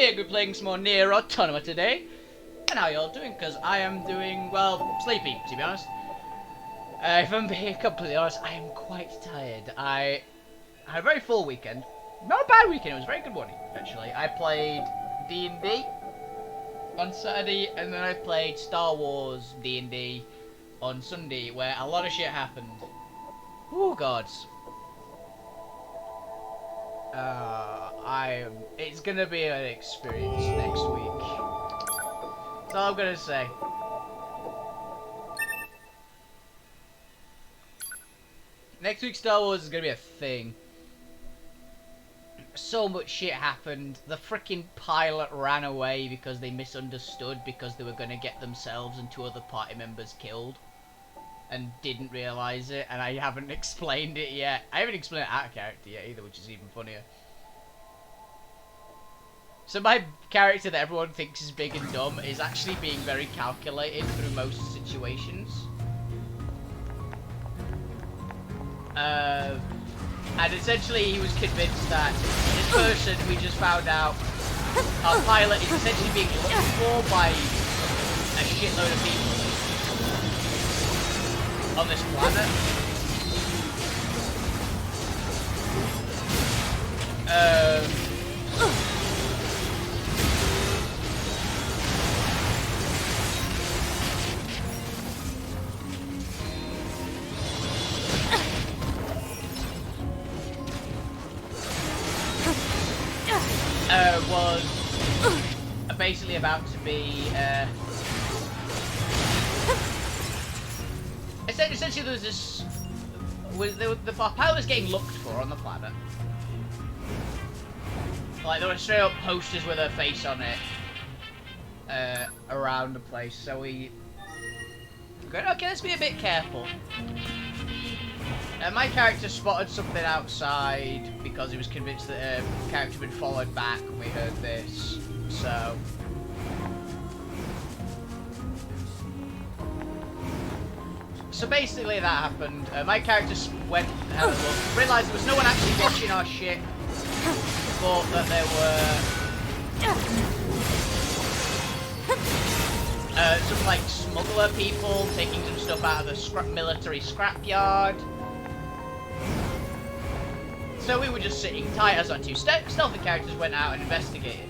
Wolfie, we're playing some more Nier Automata today. And how y'all doing? Because I am doing, well, sleepy, to be honest. If I'm being completely honest, I am quite tired. I had a very full weekend. Not a bad weekend, it was a very good one, actually. I played D&D on Saturday, and then I played Star Wars D&D on Sunday, where a lot of shit happened. Oh, gods. It's gonna be an experience next week. That's all I'm gonna say. Next week Star Wars is gonna be a thing. So much shit happened. The freaking pilot ran away because they misunderstood because they were gonna get themselves and two other party members killed. And didn't realise it, and I haven't explained it yet. I haven't explained it out of character yet either, which is even funnier. So my character that everyone thinks is big and dumb is actually being very calculated through most situations. And essentially he was convinced that this person we just found out, our pilot, is essentially being looked for by a shitload of people on this planet. Was basically about to be essentially there was this the pilot was getting looked for on the planet. Like there were straight up posters with her face on it around the place, so we going, okay, let's be a bit careful. My character spotted something outside because he was convinced that a character had been followed back when we heard this, so... So basically that happened. My character went and had a look, realised there was no one actually watching our shit, thought that there were some like smuggler people taking some stuff out of the military scrapyard. So we were just sitting tight as our two stealthy characters went out and investigated.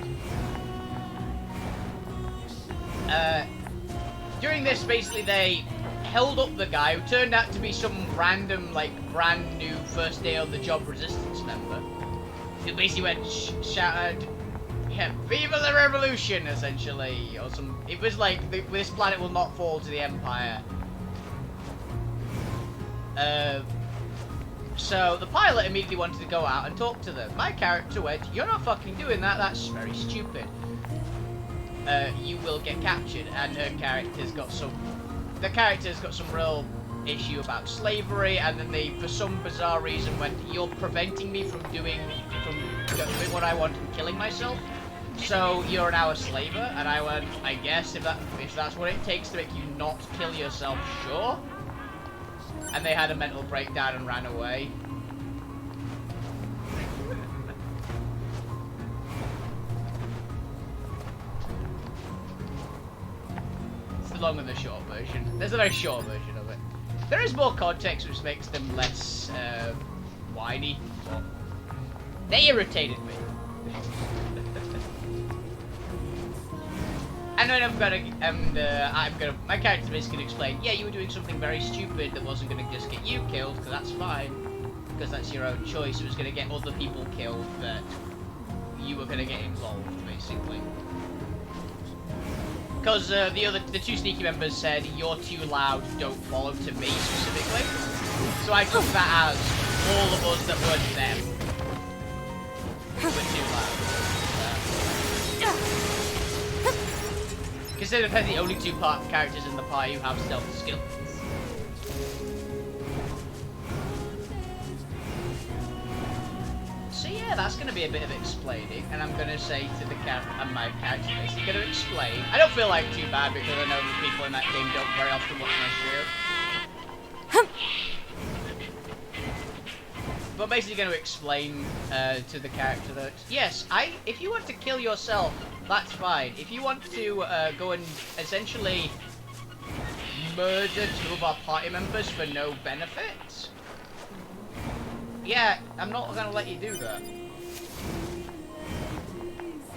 During this, basically, they held up the guy who turned out to be some random, like, brand new first day on the job resistance member. Who basically went shouted, yeah, "Viva the Revolution!" essentially, or some. It was like this planet will not fall to the Empire. So the pilot immediately wanted to go out and talk to them. My character went, "You're not fucking doing that, that's very stupid. You will get captured." And her character's got some... The character's got some real issue about slavery, and then they, for some bizarre reason, went, "You're preventing me from doing what I want and killing myself. So you're now a slaver." And I went, "I guess if that's what it takes to make you not kill yourself, sure." And they had a mental breakdown and ran away. It's the long and the short version. There's a very short version of it. There is more context which makes them less whiny. But they irritated me. And then my character basically gonna explain, yeah, you were doing something very stupid that wasn't gonna just get you killed, because that's fine, because that's your own choice. It was gonna get other people killed, that you were gonna get involved, basically. Because the two sneaky members said, "You're too loud, don't follow," to me specifically. So I took that as all of us that weren't them were too loud. Consider they're the only two characters in the party who have stealth skills. So yeah, that's going to be a bit of explaining, and I'm going to say to the my character is going to explain. I don't feel like too bad because I know the people in that game don't very often watch my show. we're basically going to explain to the character that yes, if you want to kill yourself, that's fine. If you want to go and essentially murder 2 of our party members for no benefit, yeah, I'm not going to let you do that.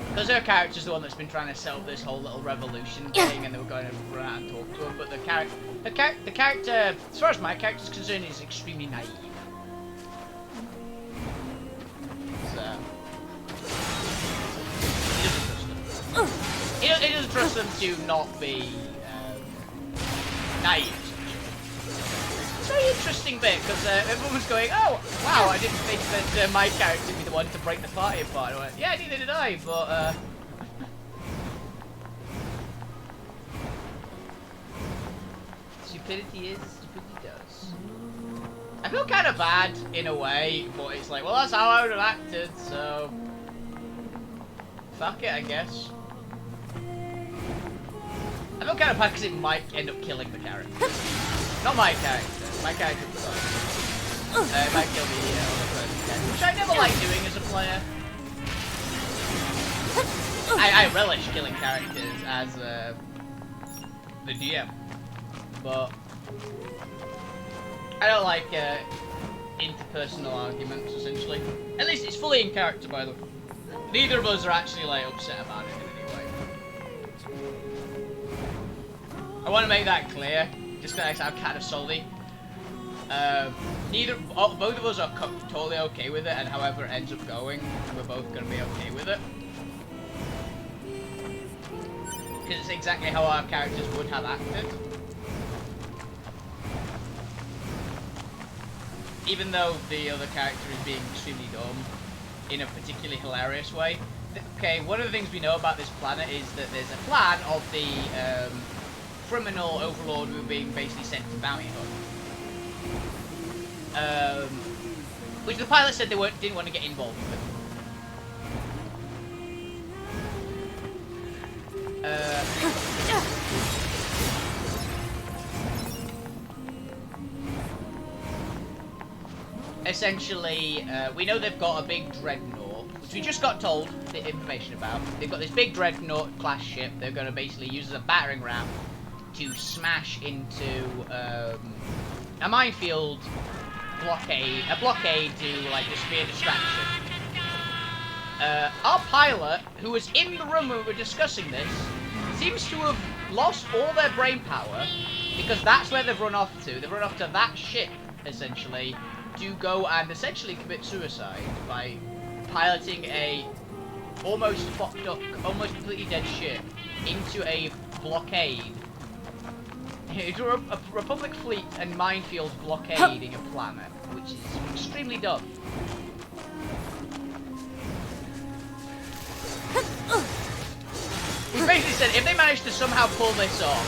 Because her character's the one that's been trying to set up this whole little revolution thing, and they were going to run out and talk to him. But the character, as far as my character's concerned, is extremely naive. So he doesn't trust them to not be naive. It's a very interesting bit because everyone was going, "Oh, wow! I didn't think that my character would be the one to break the party apart." I went, "Yeah, neither did I." But stupidity is stupidity does. I feel kind of bad in a way, but it's like, well, that's how I would have acted, so fuck it, I guess. I feel kind of bad because it might end up killing the character. Not my character. My character was it might kill the other person, which I never like doing as a player. I relish killing characters as the DM, but I don't like interpersonal arguments, essentially. At least it's fully in character, by the way. Neither of us are actually like upset about it in any way. I want to make that clear, just because I sound kind of salty. Both of us are totally okay with it, and however it ends up going, we're both going to be okay with it. Because it's exactly how our characters would have acted. Even though the other character is being extremely dumb in a particularly hilarious way. Okay, one of the things we know about this planet is that there's a plan of the criminal overlord who are being basically sent to bounty hunt. Which the pilot said they didn't want to get involved with. Essentially, we know they've got a big dreadnought, which we just got told the information about. They've got this big dreadnought class ship they're going to basically use as a battering ram to smash into a minefield blockade to like just be a distraction. Our pilot, who was in the room when we were discussing this, seems to have lost all their brain power because that's where they've run off to. They've run off to that ship, essentially, to go and essentially commit suicide by piloting a almost fucked up, almost completely dead ship into a blockade. Into a Republic fleet and minefield blockading a planet, which is extremely dumb. We basically said if they manage to somehow pull this off,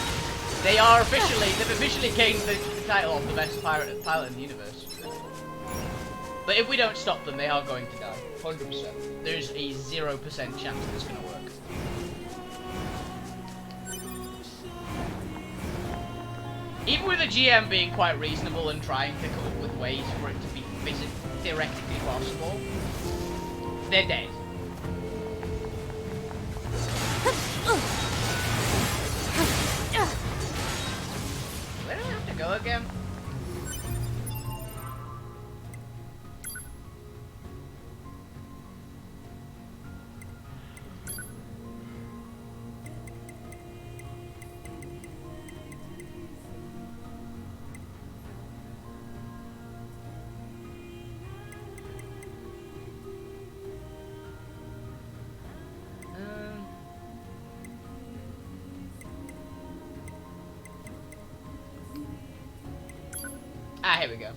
they've officially gained the title of the best pilot in the universe. But if we don't stop them, they are going to die. 100%. There's a 0% chance that it's going to work. Even with the GM being quite reasonable and trying to come up with ways for it to be theoretically possible, they're dead. Where do I have to go again? Here we go.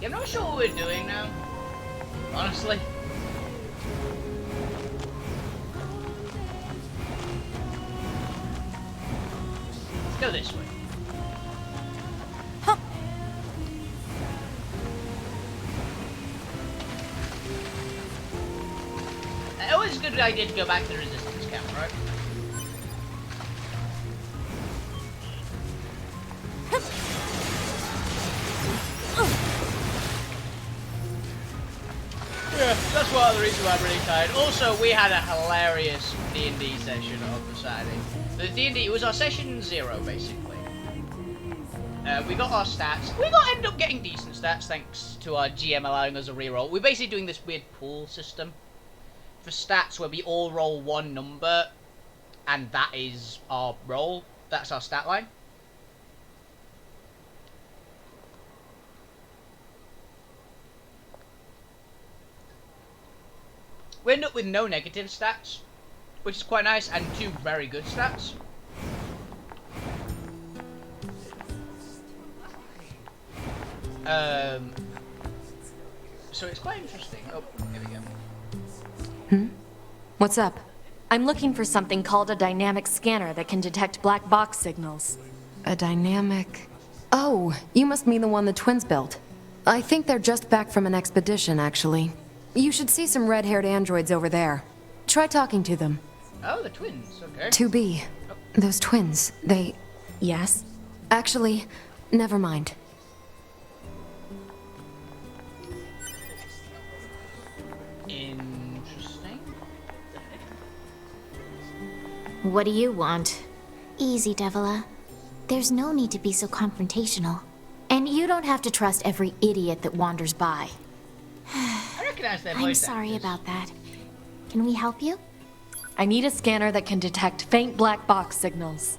I'm not sure what we're doing now, honestly. Let's go this way. Huh. Always a good idea to go back to the resistance camp, right? Yeah, that's one of the reasons why I'm really tired. Also, we had a hilarious D&D session on the Saturday. The D&D, it was our session 0, basically. We got our stats. We ended up getting decent stats thanks to our GM allowing us a reroll. We're basically doing this weird pool system for stats where we all roll one number, and that is our roll. That's our stat line. We end up with no negative stats, which is quite nice, and 2 very good stats. So it's quite interesting. Oh, here we go. What's up? I'm looking for something called a dynamic scanner that can detect black box signals. A dynamic... Oh, you must mean the one the twins built. I think they're just back from an expedition, actually. You should see some red-haired androids over there. Try talking to them. Oh, the twins, okay. 2B. Oh. Those twins, they... Yes? Actually, never mind. Interesting. What do you want? Easy, Devila. There's no need to be so confrontational. And you don't have to trust every idiot that wanders by. I recognize that voice. I'm sorry about that. Can we help you? I need a scanner that can detect faint black box signals.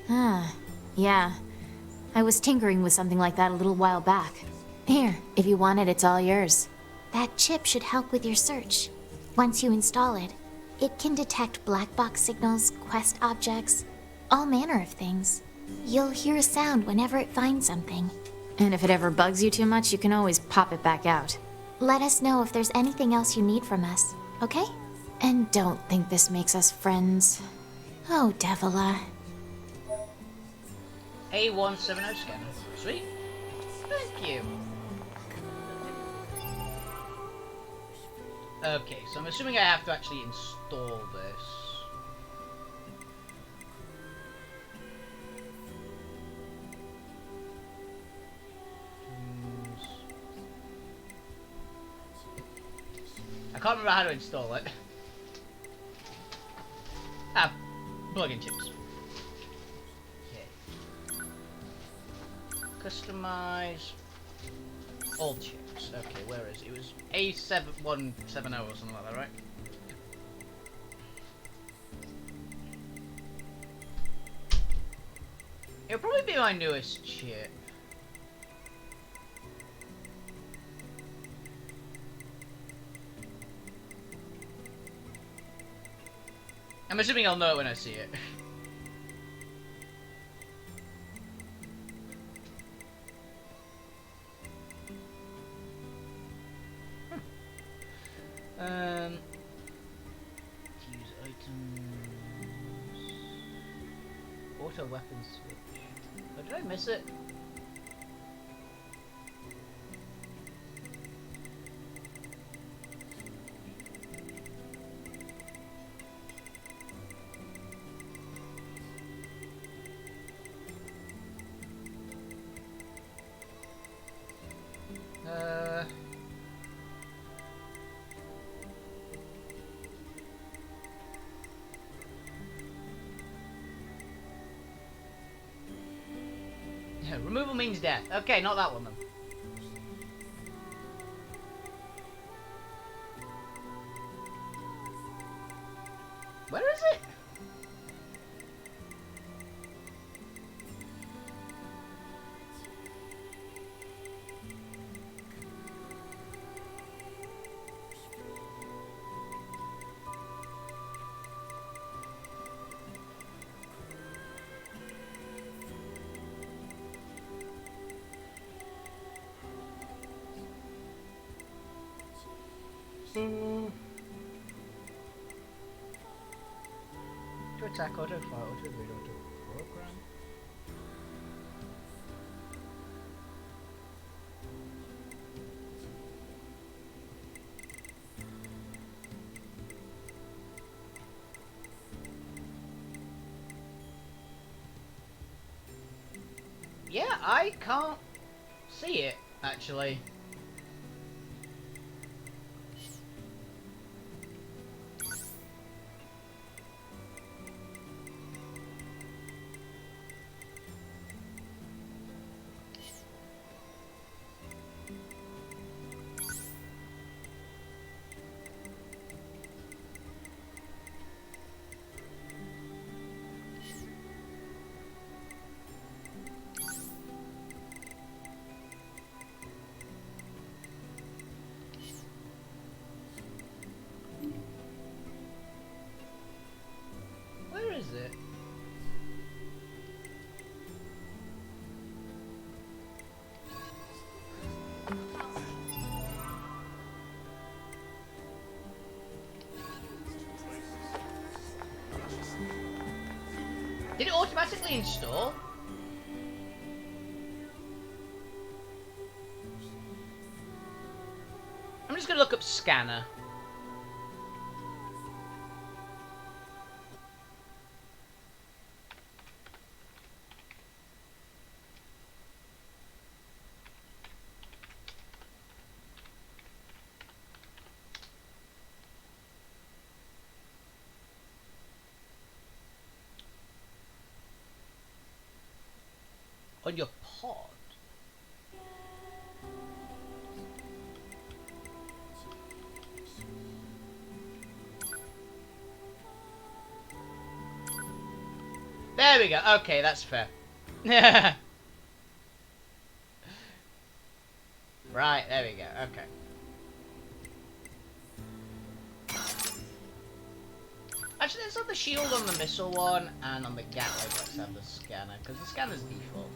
Yeah. I was tinkering with something like that a little while back. Here, if you want it, it's all yours. That chip should help with your search. Once you install it, it can detect black box signals, quest objects, all manner of things. You'll hear a sound whenever it finds something. And if it ever bugs you too much, you can always pop it back out. Let us know if there's anything else you need from us, okay? And don't think this makes us friends. Oh, Devila. A170 scanner. Sweet. Thank you. Okay, so I'm assuming I have to actually install this. I can't remember how to install it. Ah, plug-in chips. Okay. Customize all chips. Okay, where is it? It was A7170 or something like that, right? It'll probably be my newest chip. I'm assuming I'll know it when I see it. Use items. Auto weapon switch. Oh, did I miss it? Removal means death. Okay, not that one then. Where is it? To attack, auto fire, auto read, auto program. Yeah, I can't see it actually. Where is it? Did it automatically install? I'm just gonna look up scanner. On your pod? There we go. Okay, that's fair. Right, there we go. Okay. Actually, let's have the shield on the missile one, and on the Gatling, let's have the scanner, because the scanner's default.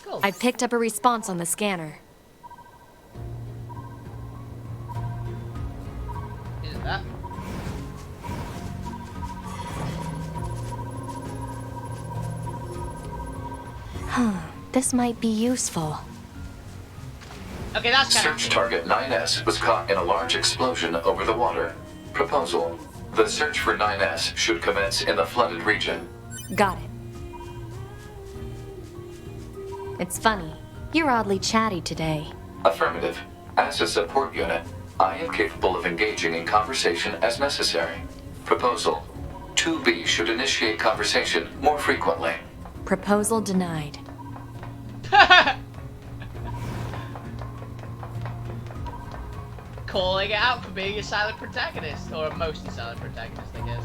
Cool. I picked up a response on the scanner. Is it that? This might be useful. Okay, that's kind Search target 9S was caught in a large explosion over the water. Proposal: the search for 9S should commence in the flooded region. Got it. It's funny. You're oddly chatty today. Affirmative. As a support unit, I am capable of engaging in conversation as necessary. Proposal: 2B should initiate conversation more frequently. Proposal denied. Calling it out for being a silent protagonist, or a mostly silent protagonist, I guess.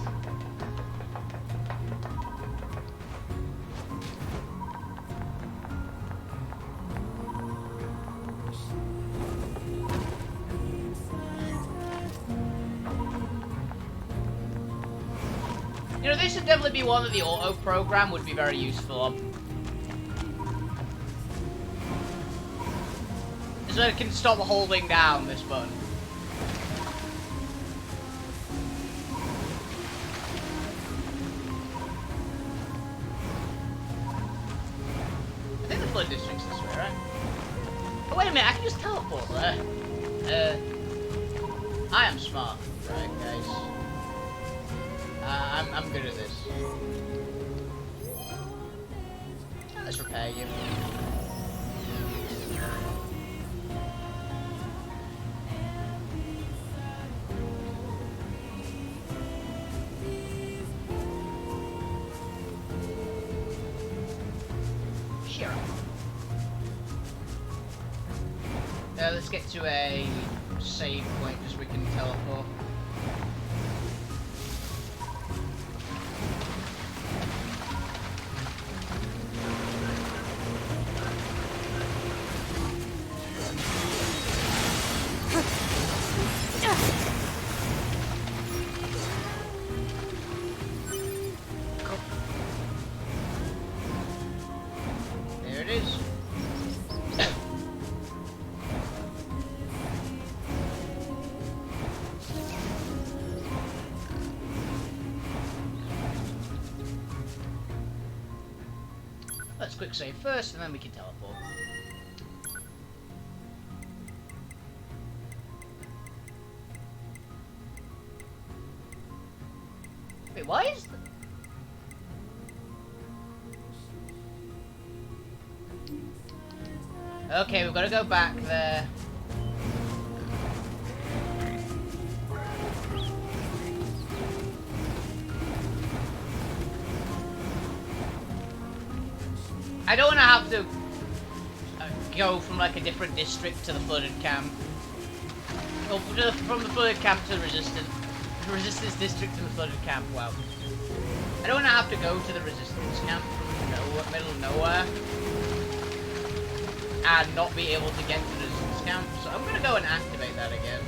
You know, this would definitely be one that the auto program would be very useful on. So it can stop holding down this button. I think the flood district's this way, right? Oh, wait a minute, I can just teleport there. I am smart, right, guys? I'm good at this. Oh, let's repair you. Sure. Let's get to a save point just so we can teleport. quick save first, and then we can teleport. Wait, why is Okay, we've got to go back there. I don't want to have to go from like a different district to the flooded camp. Or from the flooded camp to the resistance district to the flooded camp. Wow. I don't want to have to go to the resistance camp from middle of nowhere and not be able to get to the resistance camp. So I'm gonna go and activate that again.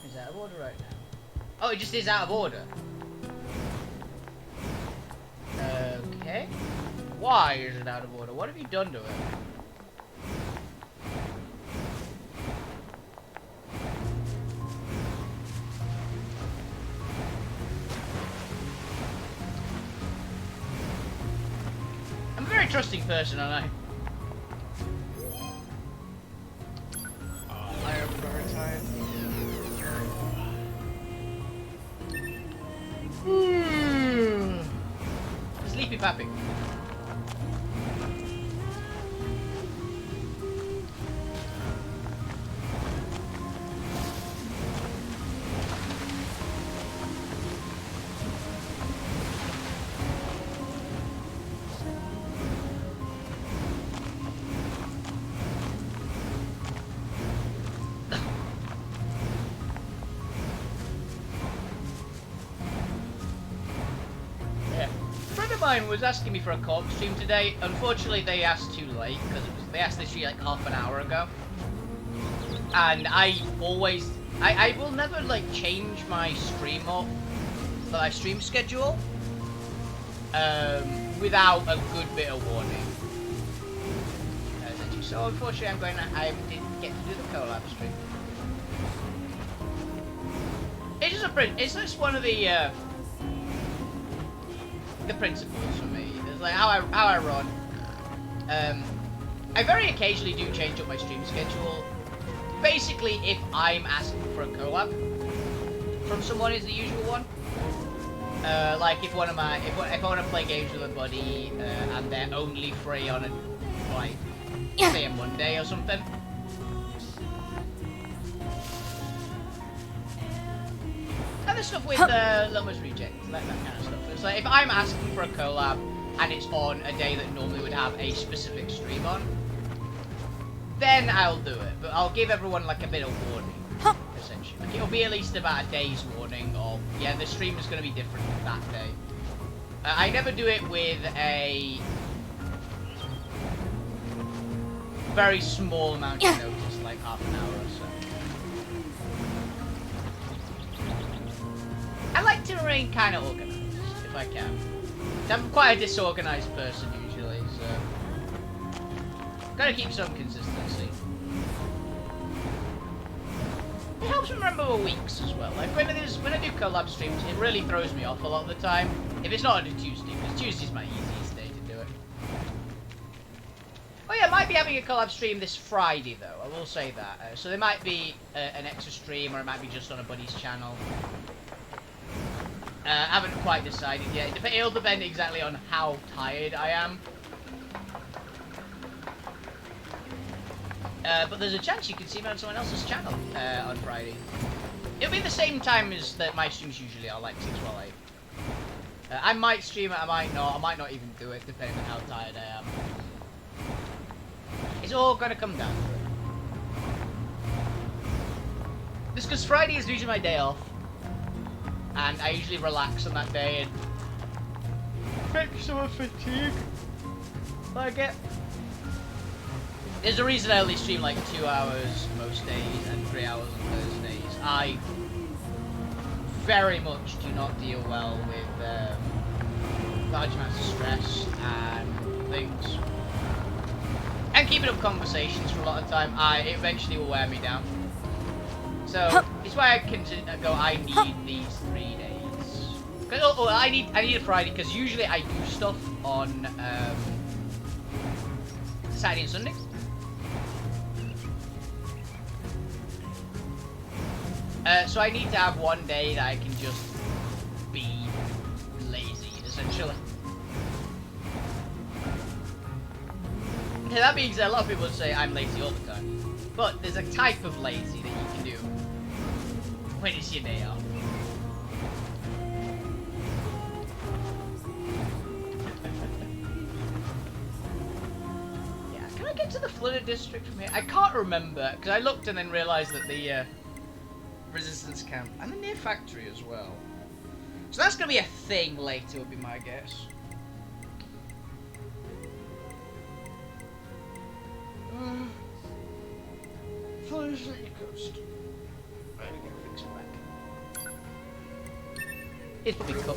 Is that out of order right now? Oh, it just is out of order. Okay. Why is it out of order? What have you done to it? I'm a very trusting person, aren't I? I am very tired. Sleepy Pappy. Mine was asking me for a co-op stream today. Unfortunately, they asked too late because they asked literally like half an hour ago. And I will never like change my stream schedule without a good bit of warning. So unfortunately, I didn't get to do the collab stream. It's just one of the principles for me. It's like how I run. I very occasionally do change up my stream schedule. Basically, if I'm asking for a collab from someone is the usual one. Like if I want to play games with a buddy and they're only free on say a Monday or something. And the stuff with Lumbers Reject, like that kind of stuff. It's like if I'm asking for a collab and it's on a day that normally would have a specific stream on, then I'll do it. But I'll give everyone like a bit of warning, essentially. Like it'll be at least about a day's warning of, yeah, the stream is going to be different that day. I never do it with a very small amount of notice, like half an hour or so. I like to remain kind of organized, if I can. I'm quite a disorganized person usually, so gotta keep some consistency. It helps me remember the weeks as well. Like when I do collab streams, it really throws me off a lot of the time. If it's not on a Tuesday, because Tuesday's my easiest day to do it. Oh yeah, I might be having a collab stream this Friday though. I will say that. So there might be an extra stream, or it might be just on a buddy's channel. I haven't quite decided yet. It'll depend exactly on how tired I am. But there's a chance you can see me on someone else's channel on Friday. It'll be the same time as that my streams usually are, like 6 or 8. I might stream it, I might not even do it, depending on how tired I am. It's all gonna come down to it. Just because Friday is usually my day off, and I usually relax on that day and make some fatigue I get. There's a reason I only stream like 2 hours most days and 3 hours on Thursdays. I very much do not deal well with large amounts of stress and things. And keeping up conversations for a lot of time, it eventually will wear me down. So it's why I can go, I need these 3 days. I need a Friday, because usually I do stuff on Saturday and Sunday. So I need to have one day that I can just be lazy, essentially. Okay, that being said, a lot of people say I'm lazy all the time. But there's a type of lazy that you can do when it's your day off. Yeah, can I get to the flooded district from here? I can't remember, because I looked and then realised that the resistance camp and the Nier factory as well. So that's gonna be a thing later, would be my guess. Flooded City Coast. Right, we can fix it back.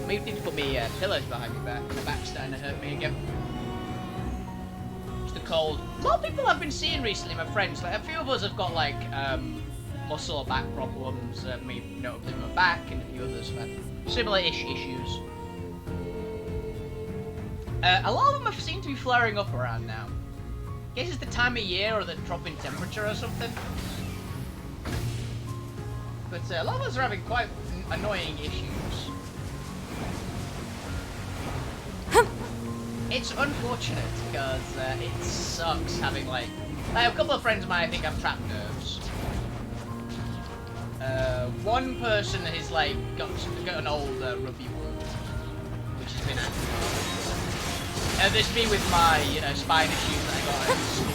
Maybe need to put me pillars behind me back. My back's starting to hurt me again. It's the cold. A lot of people I've been seeing recently, my friends, like a few of us have got like muscle or back problems, me notably my back, and a few others have had similar-ish issues. A lot of them have seemed to be flaring up around now. I guess it's the time of year or the drop in temperature or something. But a lot of us are having quite annoying issues. It's unfortunate because it sucks having like a couple of friends of mine I think have trapped nerves. One person has like got an old rugby wound, which has been active. This me with my spine issues that I got at school.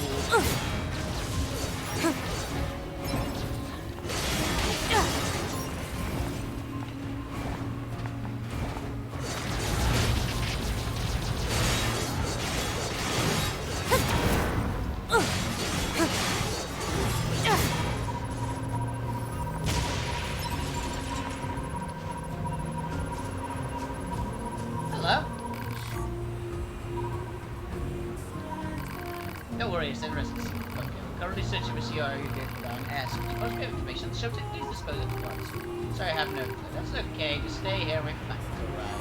Sorry, I have no clue. That's okay. Just stay here and wait for that to arrive.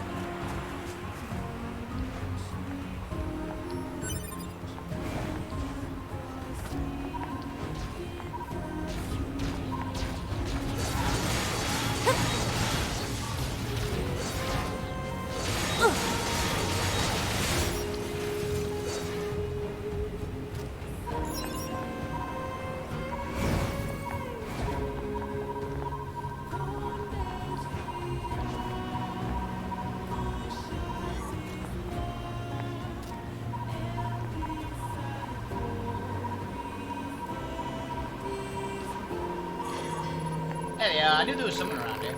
Hey, I knew there was someone around here.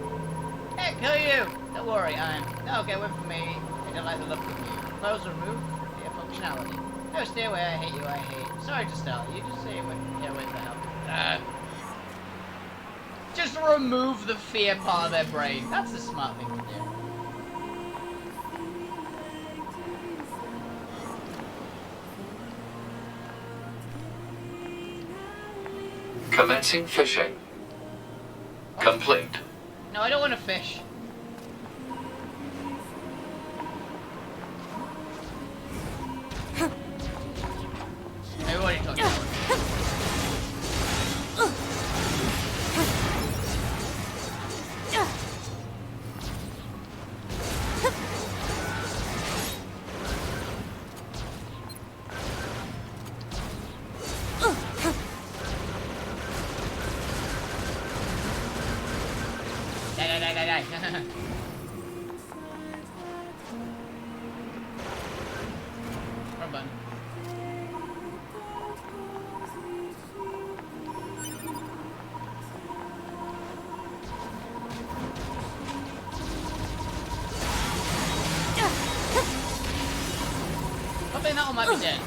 Hey, kill you! Don't worry, no, get away from me. I don't like the look of you. Clothes removed for your functionality. No, stay away, I hate you, I hate. Sorry to stall you, just stay away. Yeah, wait the hell. Just remove the fear part of their brain. That's the smart thing to do. Commencing fishing. Complete. No, I don't want to fish. Hey, what are you talking about? aye. Wrong button. I think that one might be dead.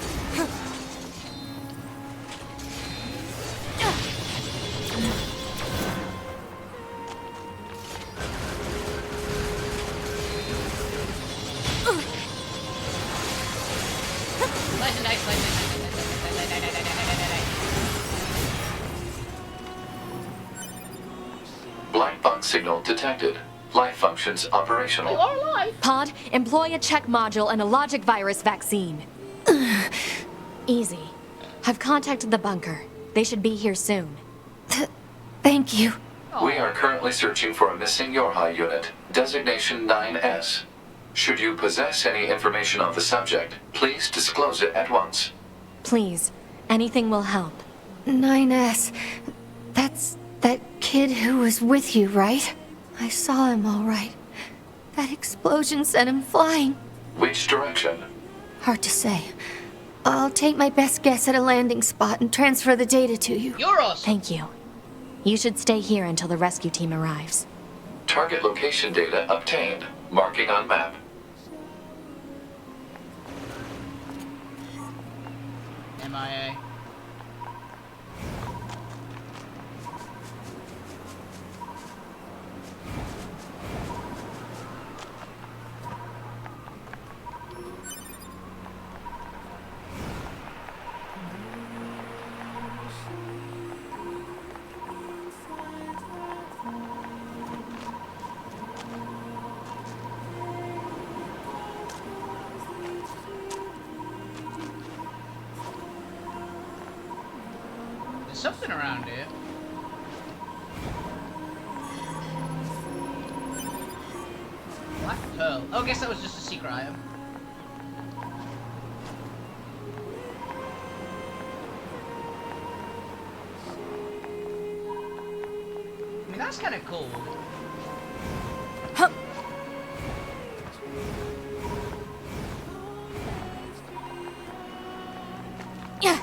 Black box signal detected. Life functions operational. You are alive. Pod, employ a check module and a logic virus vaccine. Easy. I've contacted the bunker. They should be here soon. Thank you. We are currently searching for a missing Yorha unit, designation 9S. Should you possess any information on the subject, please disclose it at once. Please, anything will help. 9S. That's that kid who was with you, right? I saw him all right. That explosion sent him flying. Which direction? Hard to say. I'll take my best guess at a landing spot and transfer the data to you. You're awesome. Thank you. You should stay here until the rescue team arrives. Target location data obtained. Marking on map. MIA. There's something around here. Black pearl. Oh, I guess that was just a secret item. I mean, that's kind of cool. Huh. Yeah.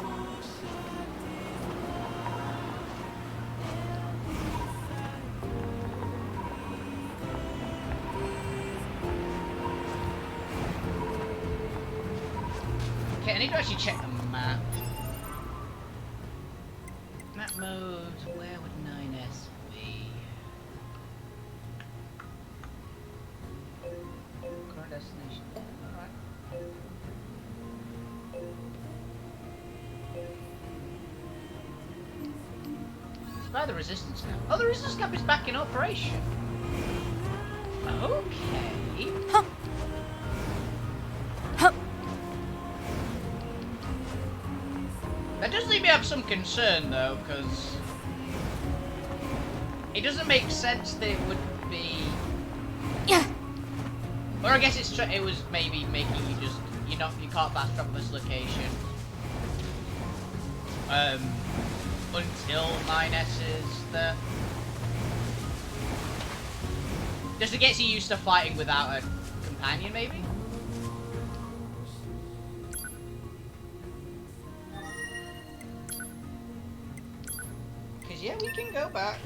Okay, I need to actually check the map. Map mode, where would 9S be? Current destination. Alright. It's by the resistance camp. Oh, the resistance camp is back in operation. Okay. Huh. Huh. That does leave me have some concern though, because it doesn't make sense that it would be. Yeah. Or I guess it was maybe making you just you can't fast travel this location until 9S is there. Just it gets you used to fighting without a companion, maybe. Yeah, we can go back.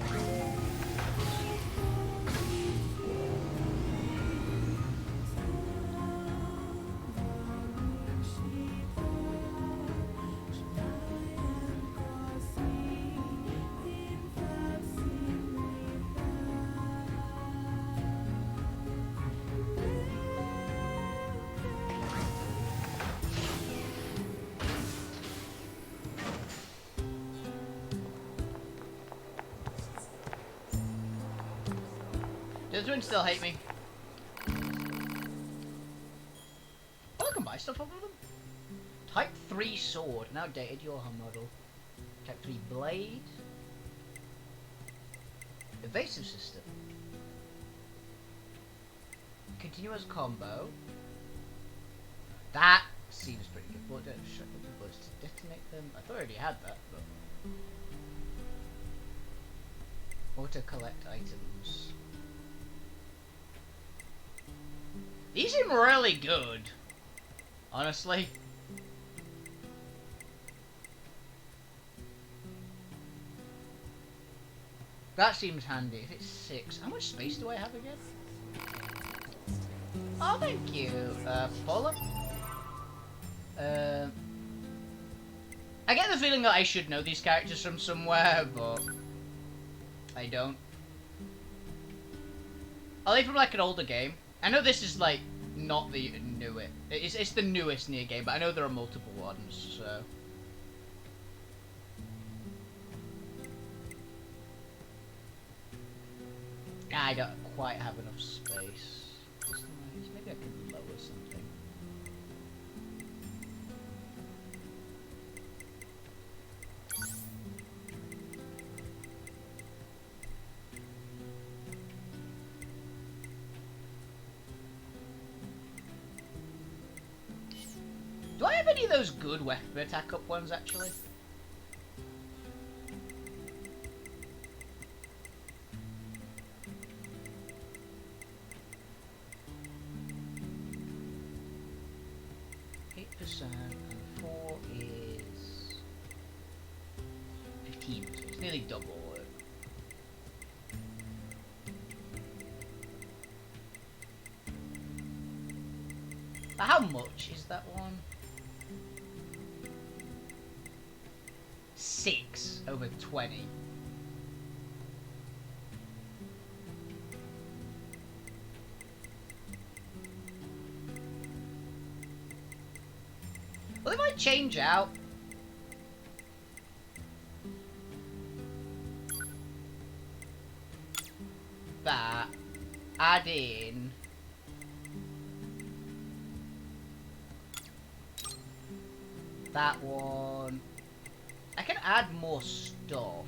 Does the twins still hate me? Oh, I can buy stuff off of them. Type 3 sword, now dated Yorha model. Type 3 blade. Evasive system. Continuous combo. That seems pretty good. But don't shut the bullets to detonate them. I thought I already had that, but. Auto collect items. These seem really good. Honestly. That seems handy. If it's 6, how much space do I have again? Oh, thank you, Paula. I get the feeling that I should know these characters from somewhere, but I don't. Are they from like an older game? I know this is like not the newest. It's the newest Nier game, but I know there are multiple ones, so. I don't quite have enough space. Maybe I could lower something. Do I have any of those good weapon attack up ones actually? And 4 is 15, so it's nearly double it. But how much is that one? 6 over 20. Well, they might change out. That. Add in. That one. I can add more stuff.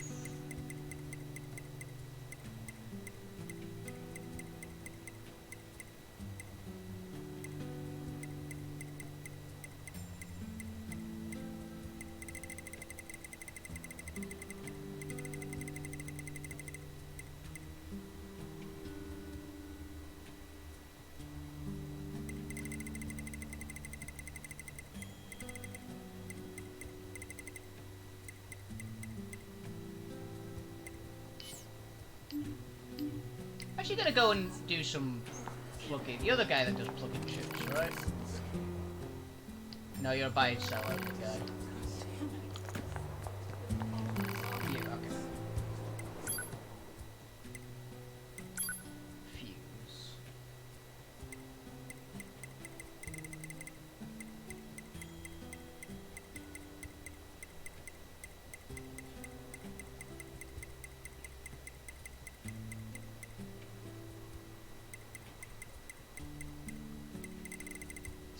Actually gonna go and do some plugging. You're the guy that does plug-in chips, right? No, you're a buy and sell only guy. Yeah, okay. Fuse.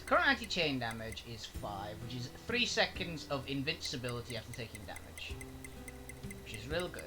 Current anti-chain damage is 5, which is 3 seconds of invincibility after taking damage. Which is real good.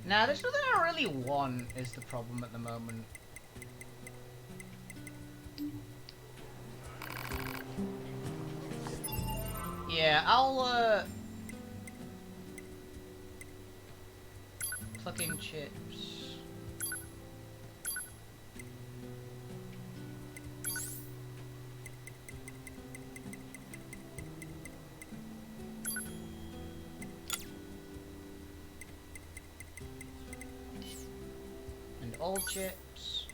Nah, there's nothing I really want is the problem at the moment. Yeah, I'll plug in chips. all chips.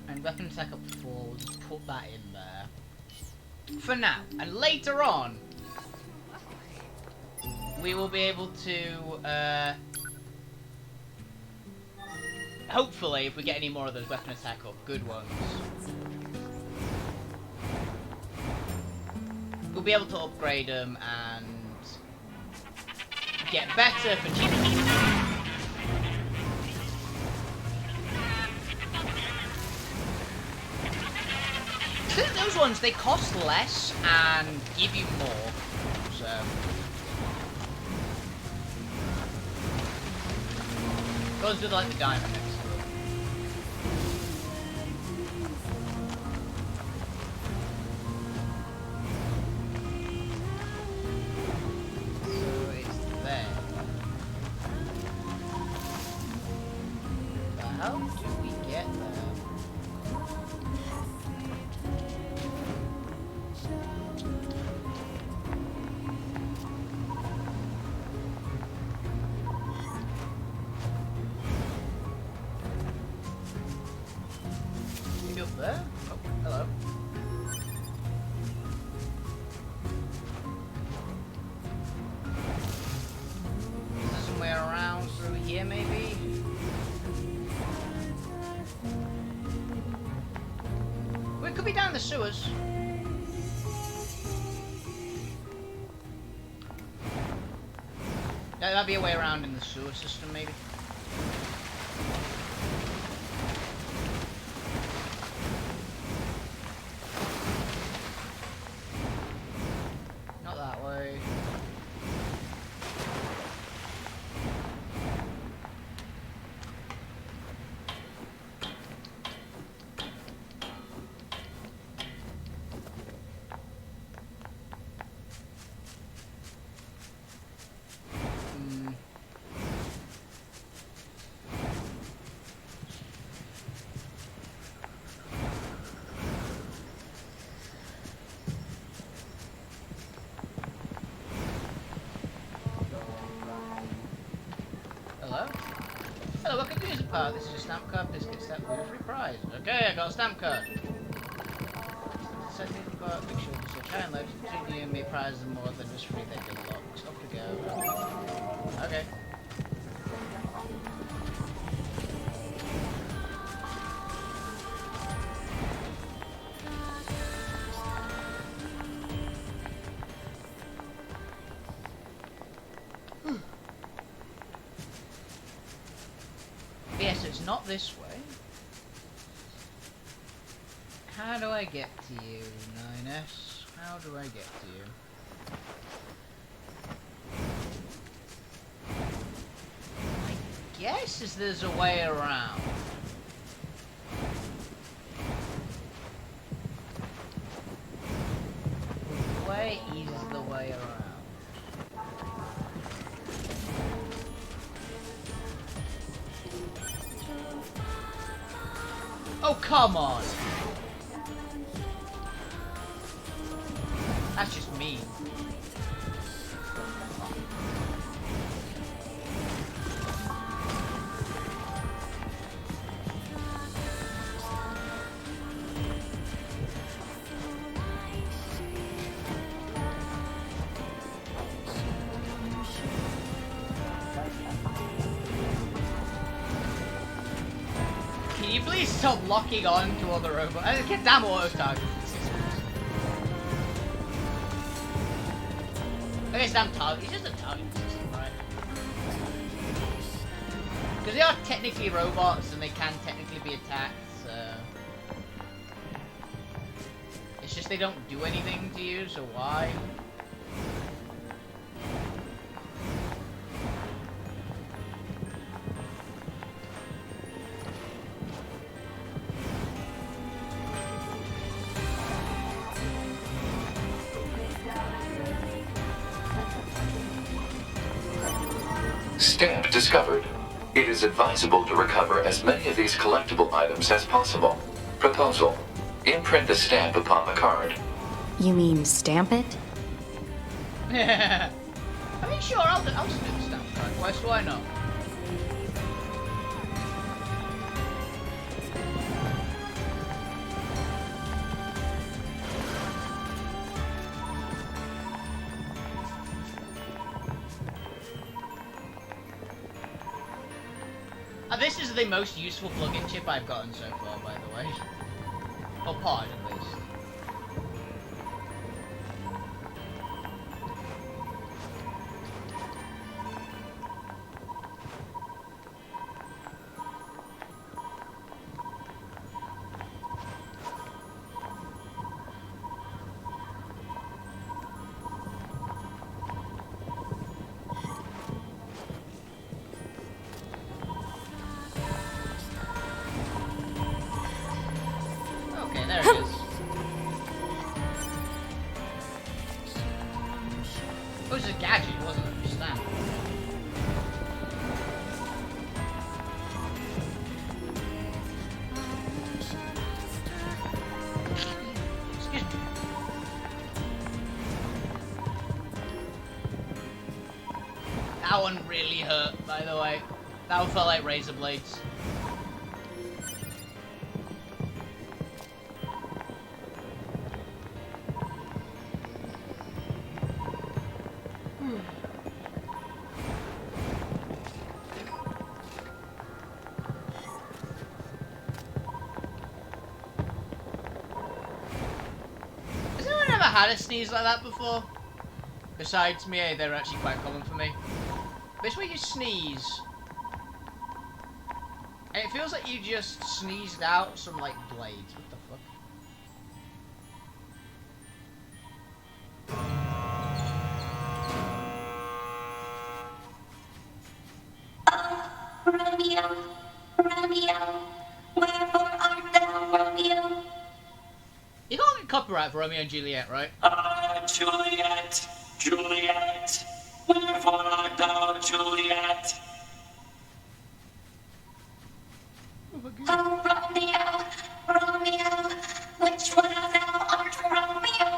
And weapon attack up 4, we'll just put that in there. For now. And later on, we will be able to, hopefully, if we get any more of those weapon attack up, good ones, we'll be able to upgrade them and get better for cheaper. Those ones, they cost less and give you more, so... Goes with like the diamond next to it. So it's there. How do we get there? There? Oh, hello. Is there somewhere around through here, maybe? Well, it could be down the sewers. That'd be a way around in the sewer system, maybe. Hello, what can I do as a part? This is a stamp card, biscuit stamp, Wolfie prize. Okay, I got a stamp card. Send me the book, make sure to search high and low to continue, may prizes more than just free, they get locked. Off to go. Okay. Yes, it's not this way. How do I get to you, 9S? How do I get to you? I guess there's a way around. Where is the way around? Oh, come on! That's just mean. Can you please stop locking on to other robots? Get damn auto target. I guess damn target. It's just a target system, right? Because they are technically robots and they can technically be attacked, so... It's just they don't do anything to you, so why? stamp discovered. It is advisable to recover as many of these collectible items as possible. Proposal. Imprint the stamp upon the card. You mean stamp it? I mean, sure, I'll just do the stamp card quest, why not? This is the most useful plug-in chip I've gotten so far, by the way. Or part, at least. Okay, there it is. It was a gadget, wasn't it? Just that. Excuse me. That one really hurt, by the way. That one felt like razor blades. Has anyone ever had a sneeze like that before? Besides me, they're actually quite common for me. This way you sneeze. And it feels like you just sneezed out some, like, blades. What the fuck? Romeo, Romeo, wherefore art thou, Romeo? You can't get copyright for Romeo and Juliet, right? Juliet, Juliet, wherefore art thou, Juliet? Oh, Romeo, Romeo, which one of thou art Romeo?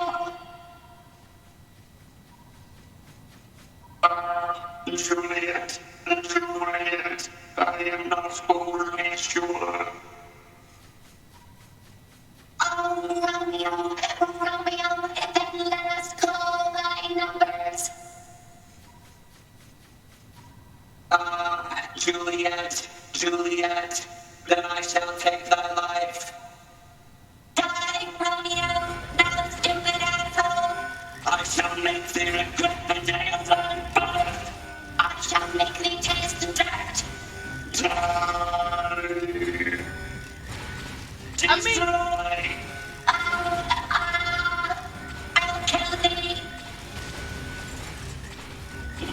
Juliet, Juliet, I am not overly sure. Oh, Romeo, Romeo, then let us call thy numbers. Juliet, Juliet, then I shall take thy life. Die, Romeo, thou stupid asshole. I shall make thee regret the day of thy birth. I shall make thee taste the dirt. Die. I mean- Destroy. I'll kill thee.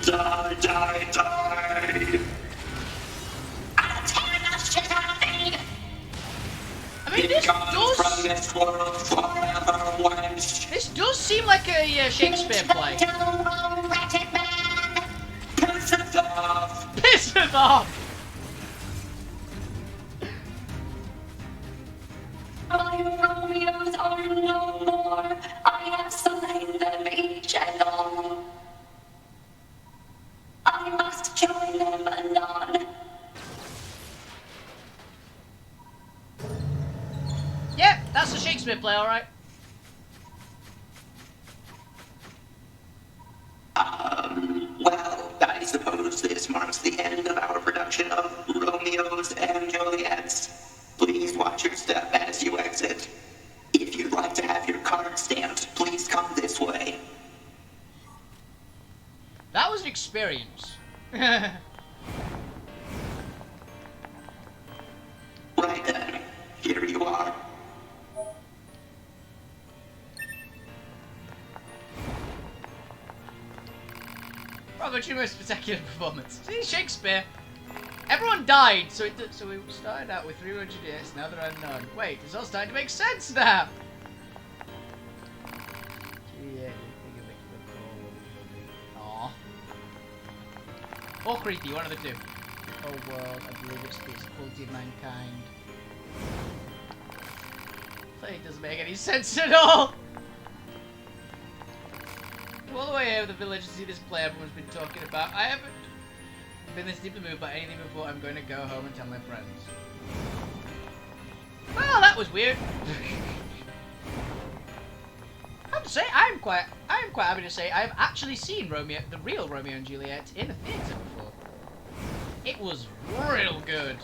Die, die, die. I'll tear the shit out of thee. I mean, this Gone does... from this world forever, wench. This does seem like a Shakespeare play. Oh, wretched man. Piss it off. Piss it off! My Romeos are no more. I have slain them each and all. I must join them anon. Yeah, that's a Shakespeare play, alright. Well, I suppose this marks the end of our production of Romeos and Juliets. Please watch your step as you exit. If you'd like to have your card stamped, please come this way. That was an experience. Right then, here you are. Probably your most spectacular performance. See, Shakespeare. Everyone died, so we started out with 300 years, now they're unknown. Wait, it's all starting to make sense now! Aww. or creepy, one of the two. Oh world, I believe it's the quality of mankind. It doesn't make any sense at all! All the way over the village to see this play everyone's been talking about. I haven't been this deeply moved by anything before. I'm going to go home and tell my friends. Well, that was weird. I have to say, I'm quite happy to say I've actually seen the real Romeo and Juliet in a theatre before. It was real good.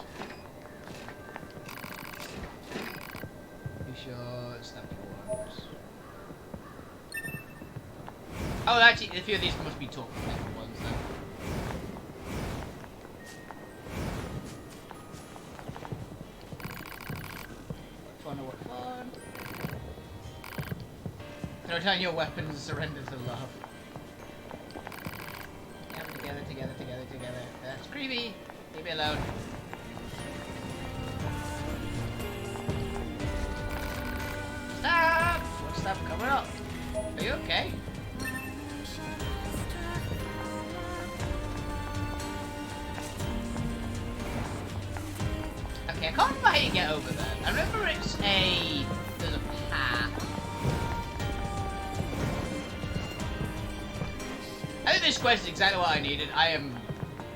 Be sure it's not ones. Oh, actually, a few of these must be talk ones then. What fun. Throw down your weapons and surrender to love. Yeah, together, together, together, together. That's creepy. Leave me alone. Stop! What's that coming up? Are you okay? Okay, I can't remember how you get over there. I remember there's a path. I think this quest is exactly what I needed. I am,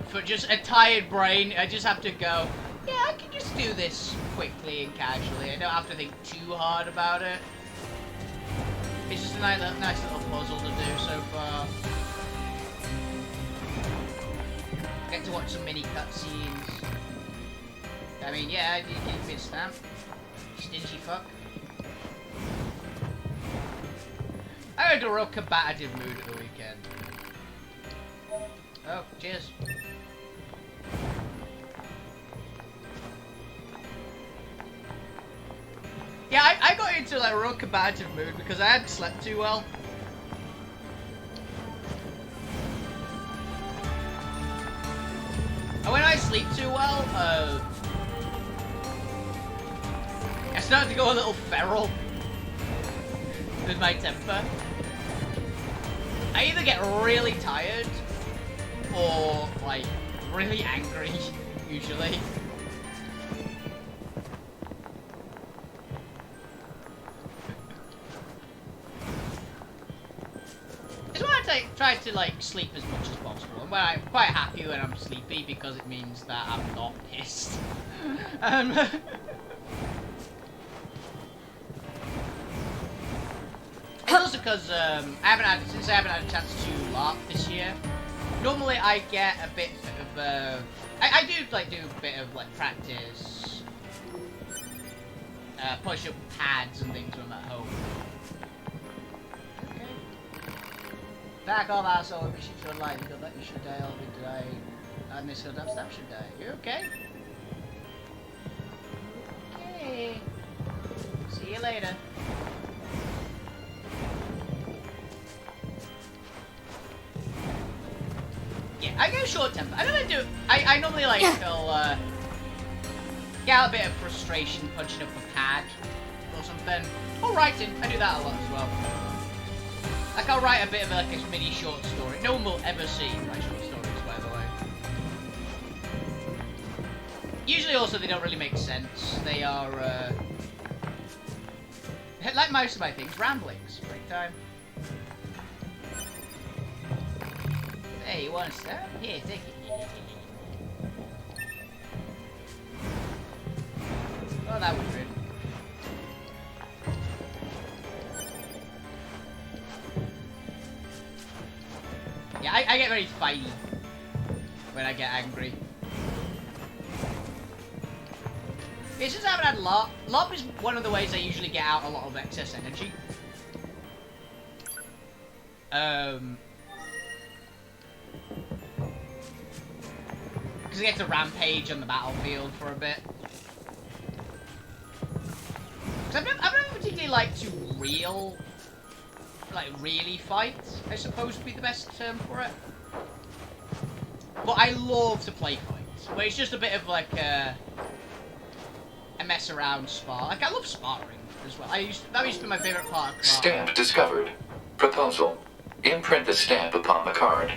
for just a tired brain, I just have to go, yeah, I can just do this quickly and casually. I don't have to think too hard about it. It's just a nice little puzzle to do so far. Get to watch some mini cutscenes. I mean, yeah, you keep me a stamp. Stingy fuck. I had a real combative mood at the weekend. Oh, cheers. Yeah, I got into like a real combative mood because I hadn't slept too well. And when I sleep too well, I started to go a little feral with my temper. I either get really tired or like really angry, usually. It's why I try to like sleep as much as possible. And I'm quite happy when I'm sleepy because it means that I'm not pissed. It's also because since I haven't had a chance to LARP this year. Normally I get a bit of I do a bit of like practice, push up pads and things when I'm at home. Okay. Back off, asshole. We should your life. You got that. You should die. I'll be die. And this got that should die. You okay? Okay. See you later. Yeah, I get short temper. I don't do. I normally like feel get out a bit of frustration punching up a pad or something. Or writing. I do that a lot as well. Like I'll write a bit of like a mini short story. No one will ever see my short stories, by the way. Usually, also they don't really make sense. They are like most of my things, ramblings. Break time. Hey, you want to stop? Here, take it. Oh, that was rude. Yeah, I get very fighty when I get angry. It's just I haven't had LARP. LARP is one of the ways I usually get out a lot of excess energy. Because I get to rampage on the battlefield for a bit. Because I've never particularly liked to really fight, I suppose would be the best term for it. But I love to play fights, where it's just a bit of like a mess around spar. Like I love sparring as well. That used to be my favorite part of class. Stamp discovered. Proposal. Imprint the stamp upon the card.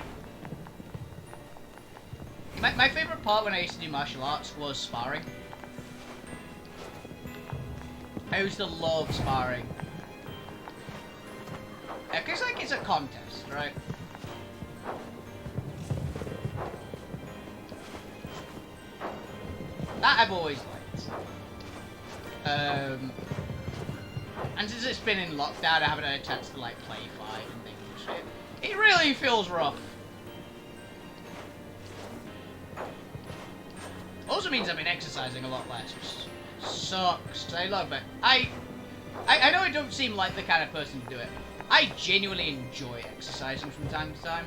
My favourite part when I used to do martial arts was sparring. I used to love sparring. Because, like, it's a contest, right? That I've always liked. And since it's been in lockdown, I haven't had a chance to, like, play fight and things. It really feels rough. Also means I've been exercising a lot less, which sucks. I love it. I know I don't seem like the kind of person to do it. I genuinely enjoy exercising from time to time.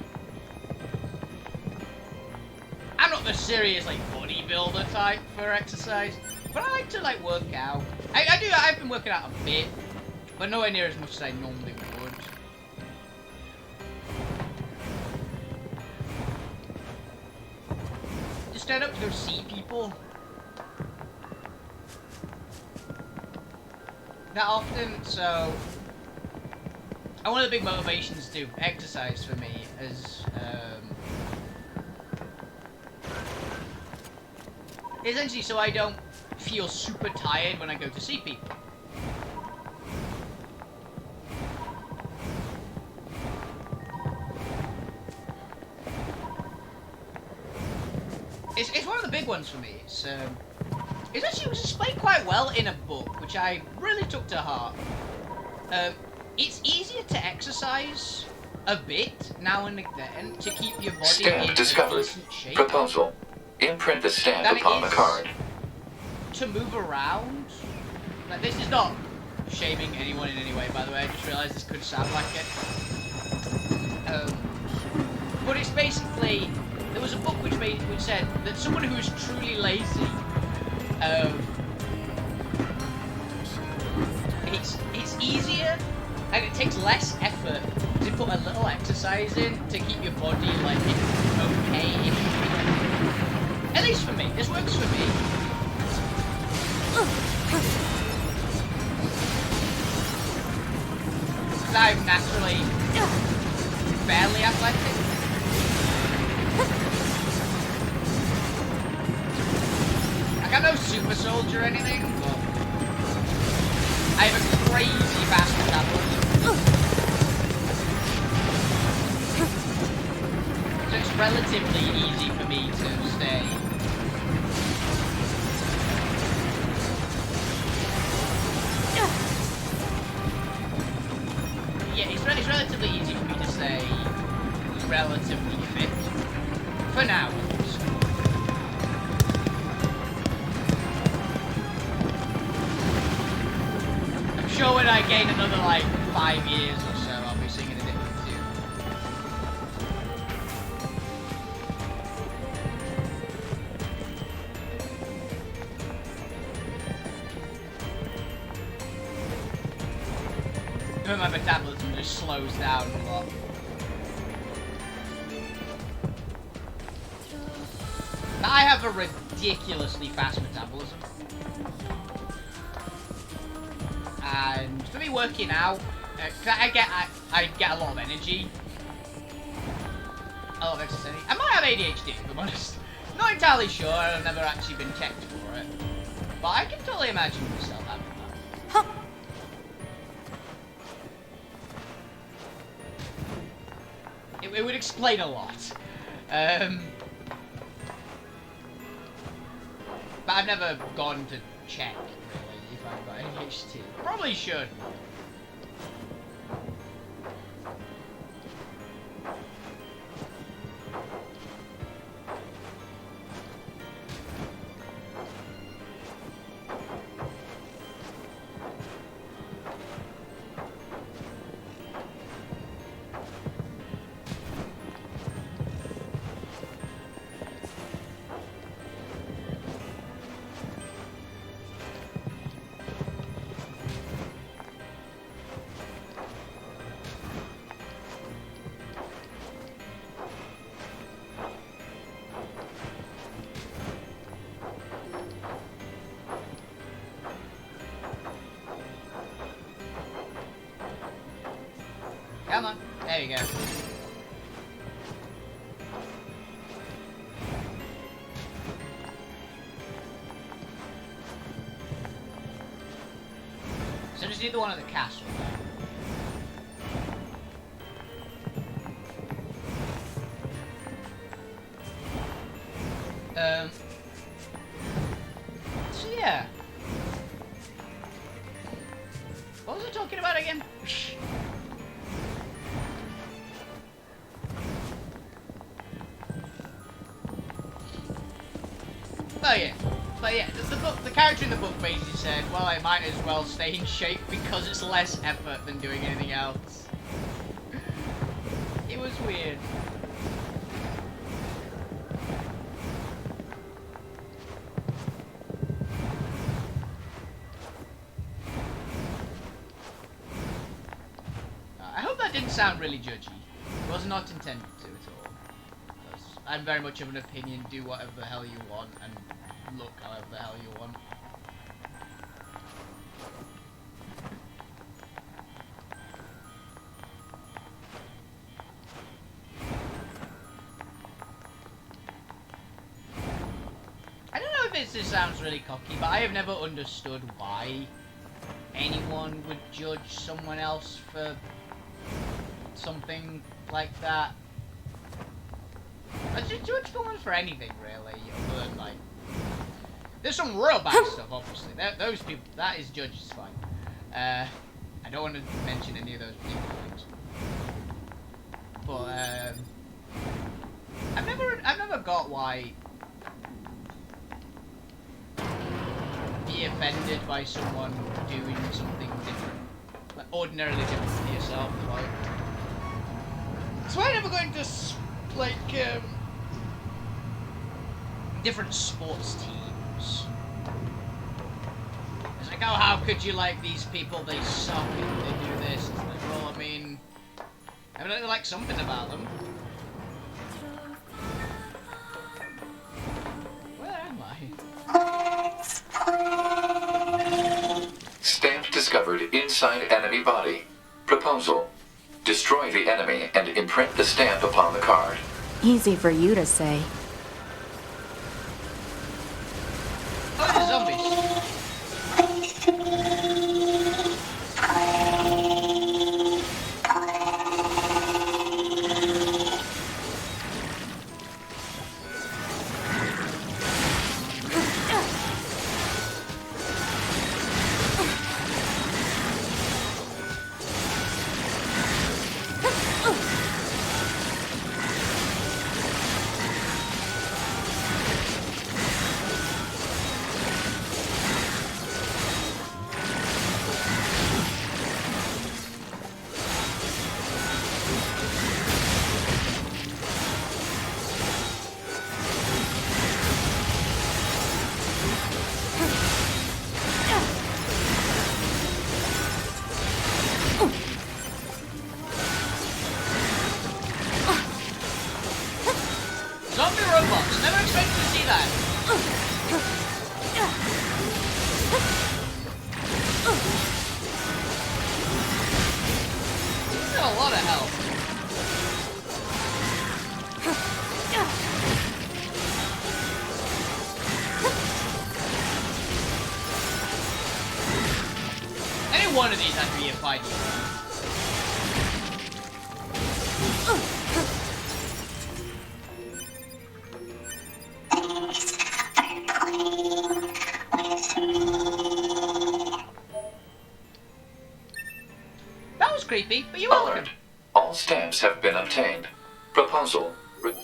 I'm not the serious, like, bodybuilder type for exercise, but I like to, like, work out. I've been working out a bit, but nowhere near as much as I normally would. Just stand up to go see people. That often, so... And one of the big motivations to exercise for me is, essentially so I don't feel super tired when I go to see people. It's one of the big ones for me. It's actually, it was displayed quite well in a book, which I really took to heart. It's easier to exercise a bit now and then to keep your body Stand in discovered. a decent shape. Proposal. Imprint the stand That upon the is card. to move around. Like, this is not shaming anyone in any way, by the way. I just realised this could sound like it. But it's basically, there was a book which said that someone who is truly lazy, it's easier and it takes less effort to put a little exercise in to keep your body like okay-ish. At least for me, this works for me. I'm naturally fairly athletic. Like, I'm no super soldier or anything, but I have a crazy fast metabolism. So it's relatively easy for me to stay. Yeah, it's relatively easy for me to stay relatively fit. For now. I'm sure when I gain another, like, 5 years or so, I'll be singing a different tune. When my metabolism just slows down a lot. But I have a ridiculously fast metabolism. And for me working out, I get a lot of energy. A lot of exercise. I might have ADHD, if I'm honest. Not entirely sure, I've never actually been checked for it. But I can totally imagine myself having that. Huh. It would explain a lot. But I've never gone to check, really, if I've got ADHD. Probably should. Come on. There you go. let's do the one at the castle. So yeah. What was I talking about again? Oh yeah. But yeah, the character in the book basically said, well, I might as well stay in shape because it's less effort than doing anything else. It was weird. I hope that didn't sound really judgy. It was not intended to at all. Because I'm very much of an opinion, do whatever the hell you want and look however the hell you want. I don't know if this sounds really cocky, but I have never understood why anyone would judge someone else for something like that. I just judge someone for anything, really, other than, like... There's some real bad stuff, obviously. Those people, that is judged fine. I don't want to mention any of those people things. But, I've never got why be offended by someone doing something different, like ordinarily different to yourself. Like, so I never go into different sports teams. It's like, oh, how could you like these people? They suck and they do this. It's like, well, I mean, I don't like something about them. Where am I? Stamp discovered inside enemy body. Proposal. Destroy the enemy and imprint the stamp upon the card. Easy for you to say. Oh, the zombies. Zombie robots. Never expected to see that. He's got a lot of health. Any one of these had to be a fight. That was creepy, but you're welcome. Alert. All stamps have been obtained. Proposal. Return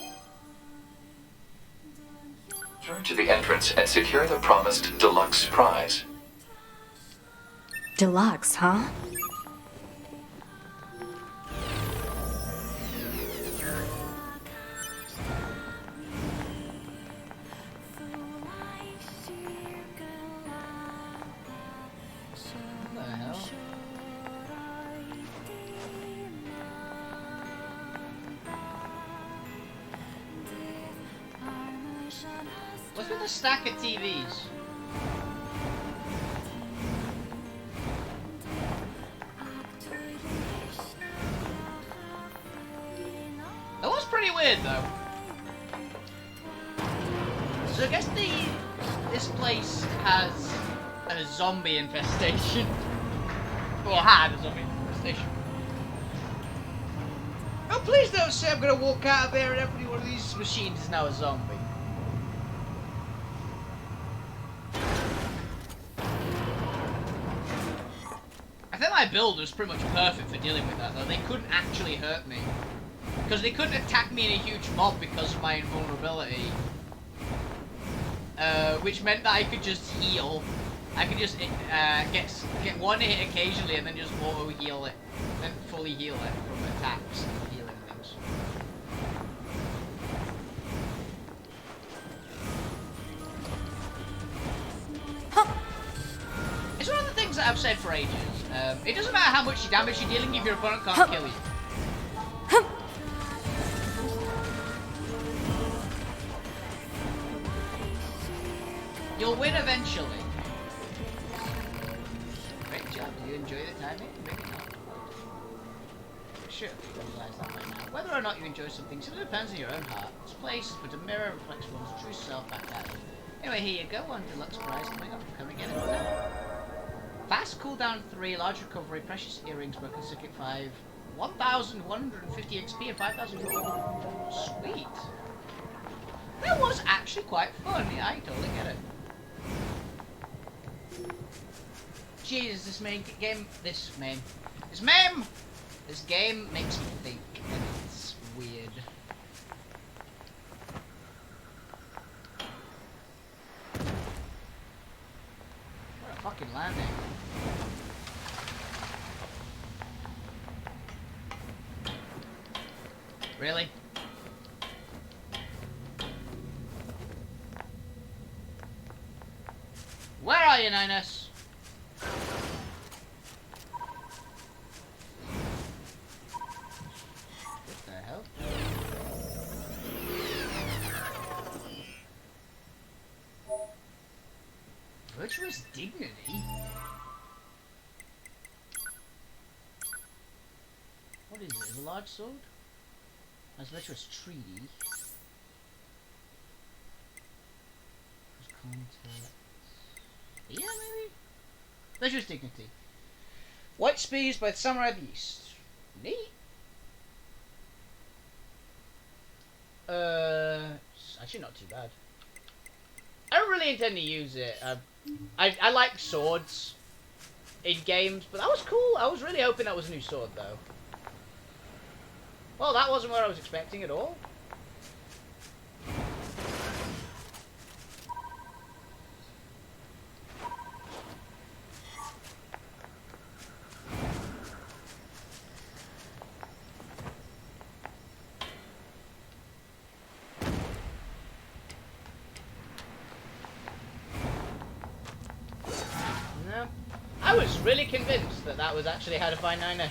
to the entrance and secure the promised deluxe prize. Deluxe, huh? What the hell? What's with the stack of TVs? That was pretty weird, though. So I guess this place has a zombie infestation. Or had a zombie infestation. Oh, please don't say I'm gonna walk out of there and every one of these machines is now a zombie. I think my build was pretty much perfect for dealing with that, though. They couldn't actually hurt me. Because they couldn't attack me in a huge mob because of my invulnerability. Which meant that I could just heal. I could just get one hit occasionally and then just auto-heal it. Then fully heal it from attacks and healing things. It's one of the things that I've said for ages. It doesn't matter how much damage you're dealing if your opponent can't kill you. You'll win eventually. Great job. Do you enjoy the timing? Maybe not. Sure, you realise that by now. Whether or not you enjoy something simply depends on your own heart. This place is but a mirror reflects one's true self back at you. Anyway, here you go. One deluxe prize coming up. Come and get it. Fast cooldown 3, large recovery, precious earrings, broken circuit 5, 1,150 XP and 5,000 gold. Sweet. That was actually quite fun. Yeah, I totally get it. Jesus, this game makes me think, and it's weird. What a fucking landing. Really? Where are you, Ninus? What the hell? Virtuous dignity? What is it? Is it a large sword? That's virtuous treaty. Contact. Yeah, maybe? Virtuous dignity. White spears by the Samurai of the East. Neat. It's actually not too bad. I don't really intend to use it. I like swords in games, but that was cool. I was really hoping that was a new sword, though. Well, that wasn't what I was expecting at all. I was really convinced that that was actually how to find 9x.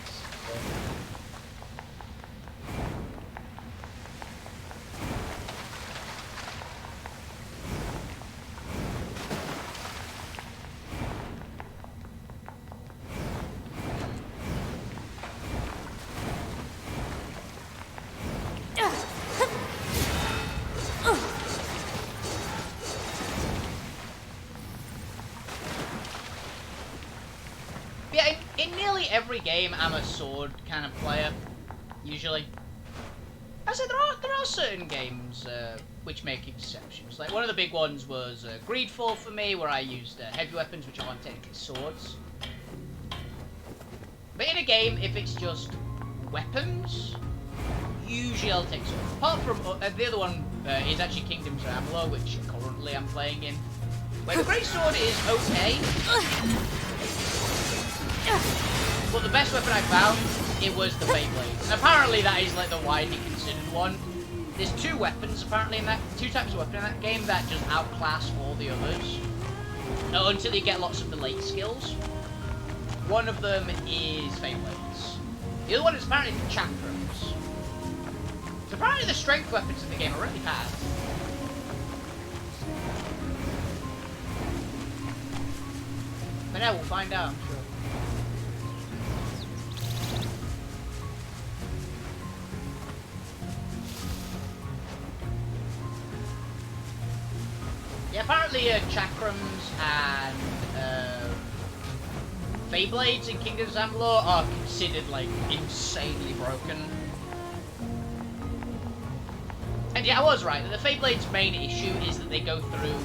Yeah, in nearly every game, I'm a sword kind of player, usually. I said there are certain games which make exceptions. Like one of the big ones was Greedfall for me, where I used heavy weapons, which aren't technically swords. But in a game, if it's just weapons, usually I'll take swords. Apart from the other one is actually Kingdoms of Amalur, which currently I'm playing in, where the great sword is okay. But the best weapon I found, it was the Beyblade. And apparently that is like the widely considered one. There's two weapons apparently in that, two types of weapon in that game that just outclass all the others. Until you get lots of the late skills. One of them is Beyblades. The other one is apparently the chakrams. So apparently the strength weapons in the game are really bad. But yeah, we'll find out, I'm sure. Yeah, apparently chakrams and Beyblades in Kingdoms of Amalur are considered like insanely broken. And yeah, I was right. The Beyblade's main issue is that they go through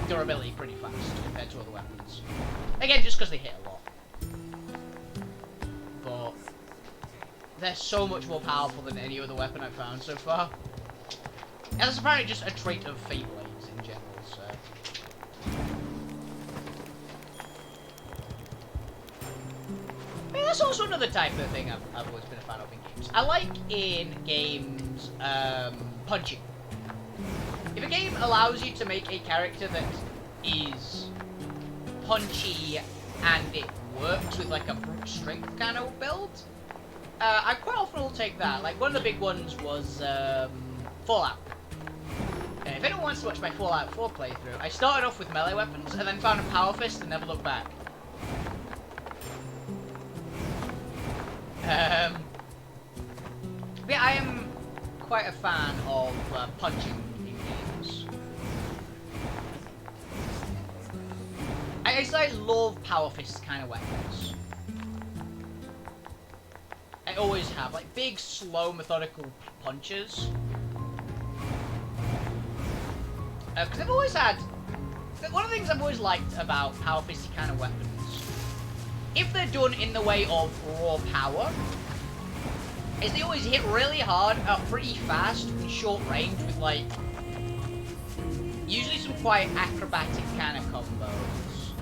durability pretty fast compared to other weapons. Again, just because they hit a lot. But they're so much more powerful than any other weapon I've found so far. And that's apparently just a trait of Beyblades in general, so... I mean, that's also another type of thing I've always been a fan of in games. I like in games, punching. If a game allows you to make a character that is punchy and it works with like a brute strength kind of build, I quite often will take that. Like one of the big ones was Fallout. If anyone wants to watch my Fallout 4 playthrough, I started off with melee weapons and then found a power fist and never looked back. But yeah, I am quite a fan of punching in games. I love power fist kind of weapons. I always have, like big, slow, methodical punches. Because I've always had... One of the things I've always liked about power fisty kind of weapons, if they're done in the way of raw power, is they always hit really hard, pretty fast, in short range with like, usually some quite acrobatic kind of combos.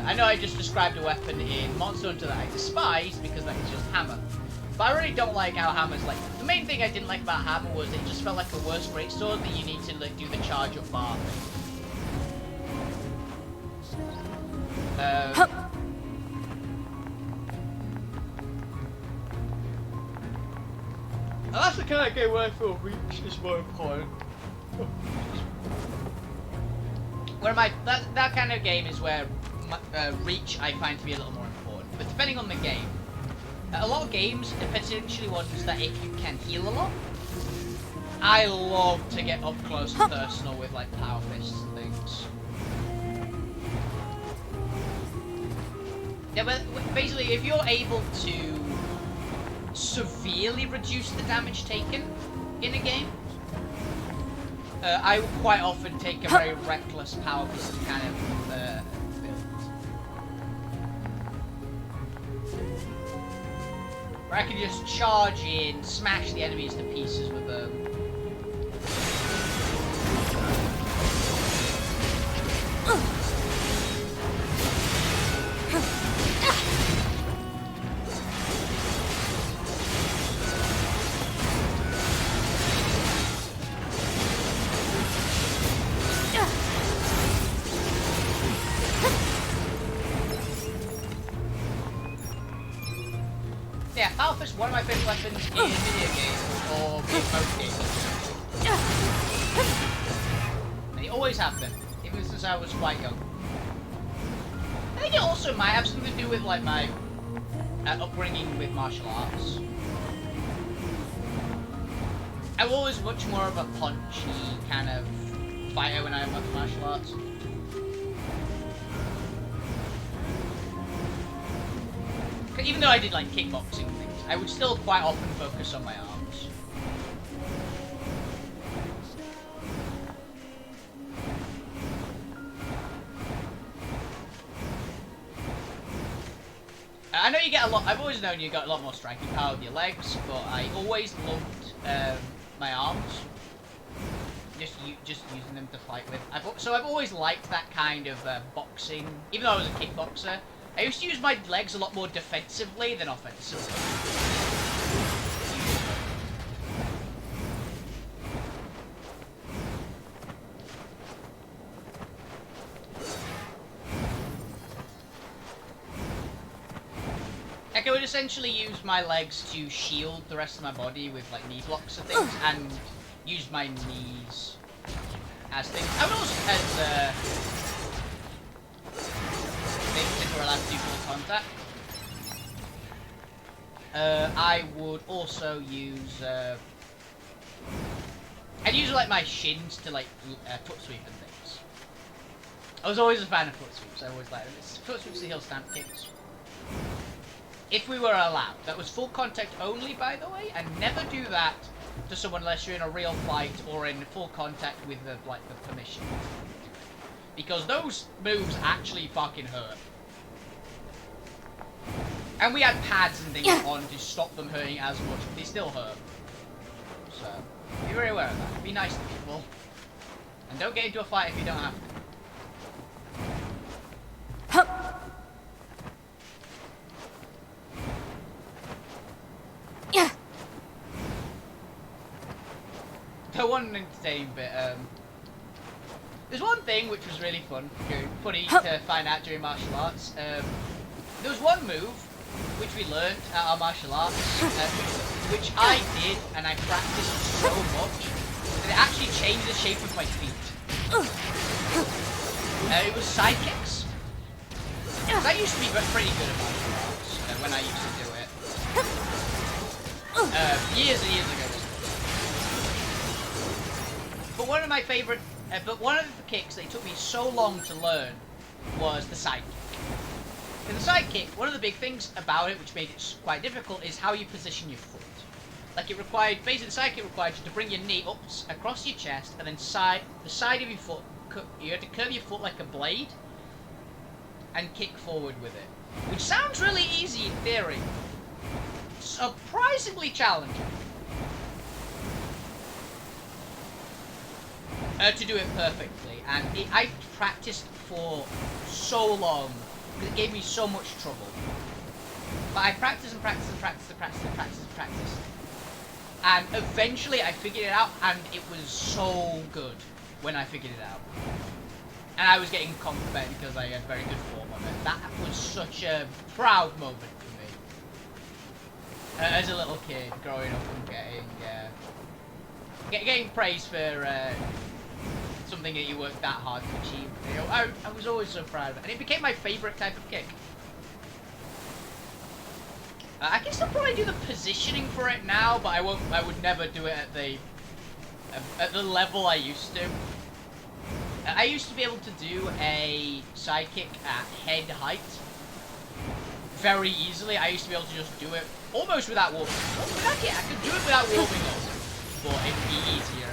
I know I just described a weapon in Monster Hunter that I despise because that is just hammer. But I really don't like how hammer's like... The main thing I didn't like about hammer was it just felt like a worse greatsword that you need to like do the charge up bar thing. And that's the kind of game where I feel reach is more important. Where that kind of game is where reach I find to be a little more important. But depending on the game, a lot of games, potentially ones that if you can heal a lot, I love to get up close and personal with like power fists and things. Yeah, but basically if you're able to severely reduce the damage taken in a game, I quite often take a very reckless power fist kind of build. Where I can just charge in, smash the enemies to pieces with them. Yeah, Power Fist is one of my favourite weapons in video games or most games. They always have been, even since I was quite young. I think it also might have something to do with like my upbringing with martial arts. I was always much more of a punchy kind of fighter when I went to martial arts. Even though I did like kickboxing and things, I would still quite often focus on my arms. I know you get a lot, I've always known you got a lot more striking power with your legs, but I always loved my arms. Just using them to fight with. So I've always liked that kind of boxing, even though I was a kickboxer. I used to use my legs a lot more defensively than offensively. Like I would essentially use my legs to shield the rest of my body with like knee blocks and things, and use my knees as things. I would also as things if we're allowed to do full contact. I would also use I'd use like my shins to like foot sweep and things. I was always a fan of foot sweeps. I always liked them. Foot sweeps and heel stamp kicks. If we were allowed. That was full contact only, by the way, and never do that to someone unless you're in a real fight or in full contact with the permission. Because those moves actually fucking hurt. And we had pads and things on to stop them hurting as much, but they still hurt. So, be very aware of that. Be nice to people. And don't get into a fight if you don't have to. The one entertaining bit, there's one thing which was really funny to find out during martial arts. There was one move which we learnt at our martial arts, which I did and I practiced so much that it actually changed the shape of my feet. It was side kicks. I used to be pretty good at martial arts when I used to do it. Years and years ago. But one of my favorite, one of the kicks that it took me so long to learn was the side kick. In the side kick, one of the big things about it, which made it quite difficult, is how you position your foot. Like it required, basically the side kick required you to bring your knee up across your chest, and then the side of your foot, you had to curve your foot like a blade, and kick forward with it. Which sounds really easy in theory. Surprisingly challenging. To do it perfectly, and I practiced for so long because it gave me so much trouble. But I practiced and practiced and practiced and practiced and practiced and practiced, and eventually I figured it out, and it was so good when I figured it out. And I was getting confident because I had very good form on it. That was such a proud moment for me as a little kid growing up and getting praise for something that you worked that hard to achieve. You know, I was always so proud of it, and it became my favourite type of kick. I can still probably do the positioning for it now, but I would never do it at the level I used to. I used to be able to do a side kick at head height very easily. I used to be able to just do it almost without warming up. I could do it without warming up, but it'd be easier.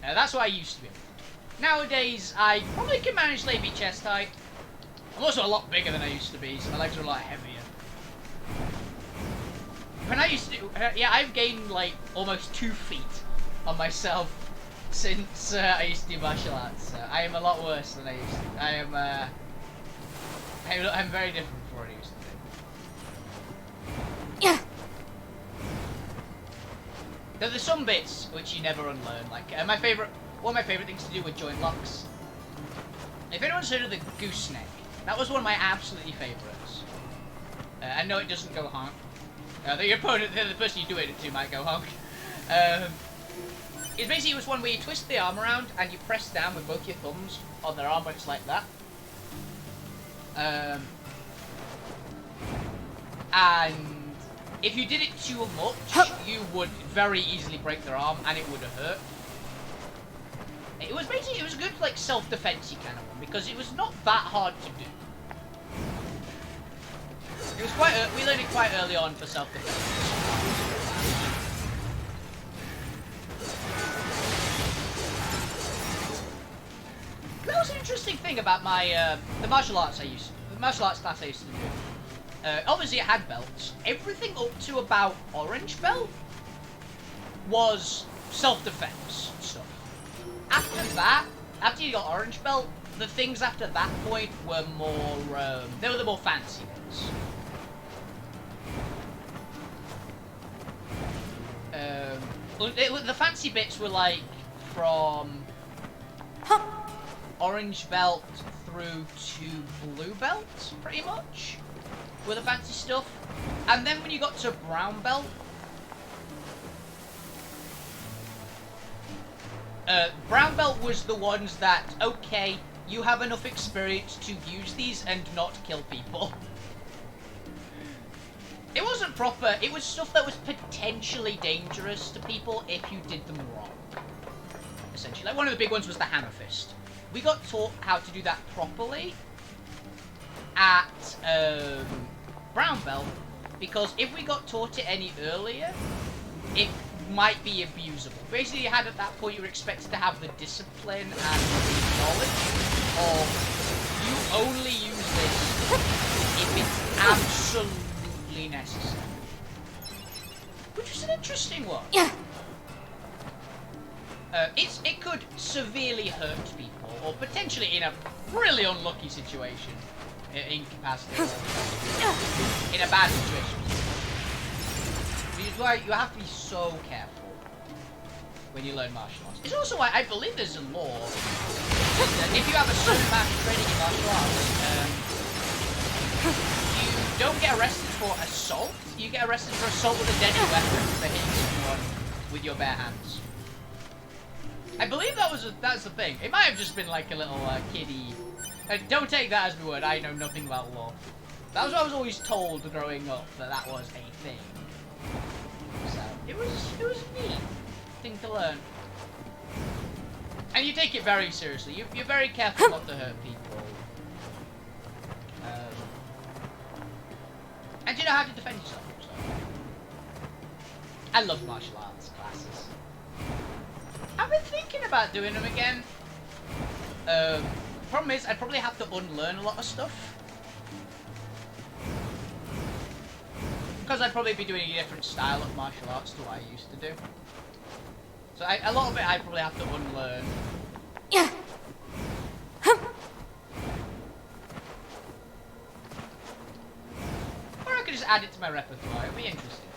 That's what I used to be. Nowadays, I probably can manage maybe chest height. I'm also a lot bigger than I used to be, so my legs are a lot heavier. When I used to, yeah, I've gained like almost 2 feet on myself since I used to do martial arts. I am a lot worse than I used to. I'm very different from what I used to be. Yeah. There's some bits which you never unlearn. Like one of my favorite things to do with joint locks. If anyone's heard of the gooseneck, that was one of my absolutely favorites. I know it doesn't go honk. The opponent, the person you do it to, might go honk. It basically was one where you twist the arm around and you press down with both your thumbs on their arm, it's like that. And if you did it too much, you would very easily break their arm, and it would have hurt. It was a good like self-defensey kind of one because it was not that hard to do. It was we learned it quite early on for self-defense. That was an interesting thing about my the martial arts class I used to do. Obviously it had belts. Everything up to about orange belt was self-defense stuff. After that, after you got orange belt, the things after that point were more, they were the more fancy bits. The fancy bits were like from orange belt through to blue belt, pretty much, were the fancy stuff. And then when you got to brown belt, brown belt was the ones that, okay, you have enough experience to use these and not kill people. It wasn't proper, it was stuff that was potentially dangerous to people if you did them wrong. Essentially. Like one of the big ones was the hammer fist. We got taught how to do that properly at Brown Belt, because if we got taught it any earlier, it might be abusable. Basically, you had at that point, you were expected to have the discipline and the knowledge of you only use this if it's absolutely necessary. Which was an interesting one. Yeah. It could severely hurt people, or potentially in a really unlucky situation, incapacitate, in a bad situation. Which is why you have to be so careful when you learn martial arts. It's also why I believe there's a law that if you have a certain amount of training in martial arts, you don't get arrested for assault. You get arrested for assault with a deadly weapon for hitting someone with your bare hands. I believe that's the thing. It might have just been like a little kiddie. Don't take that as my word. I know nothing about law. That was what I was always told growing up, that was a thing. So it was a neat thing to learn. And you take it very seriously. You're very careful not to hurt people. And you know how to defend yourself. So. I love martial arts classes. I've been thinking about doing them again. Problem is, I'd probably have to unlearn a lot of stuff. Because I'd probably be doing a different style of martial arts to what I used to do. So a lot of it I'd probably have to unlearn. Yeah. Or I could just add it to my repertoire. It'd be interesting.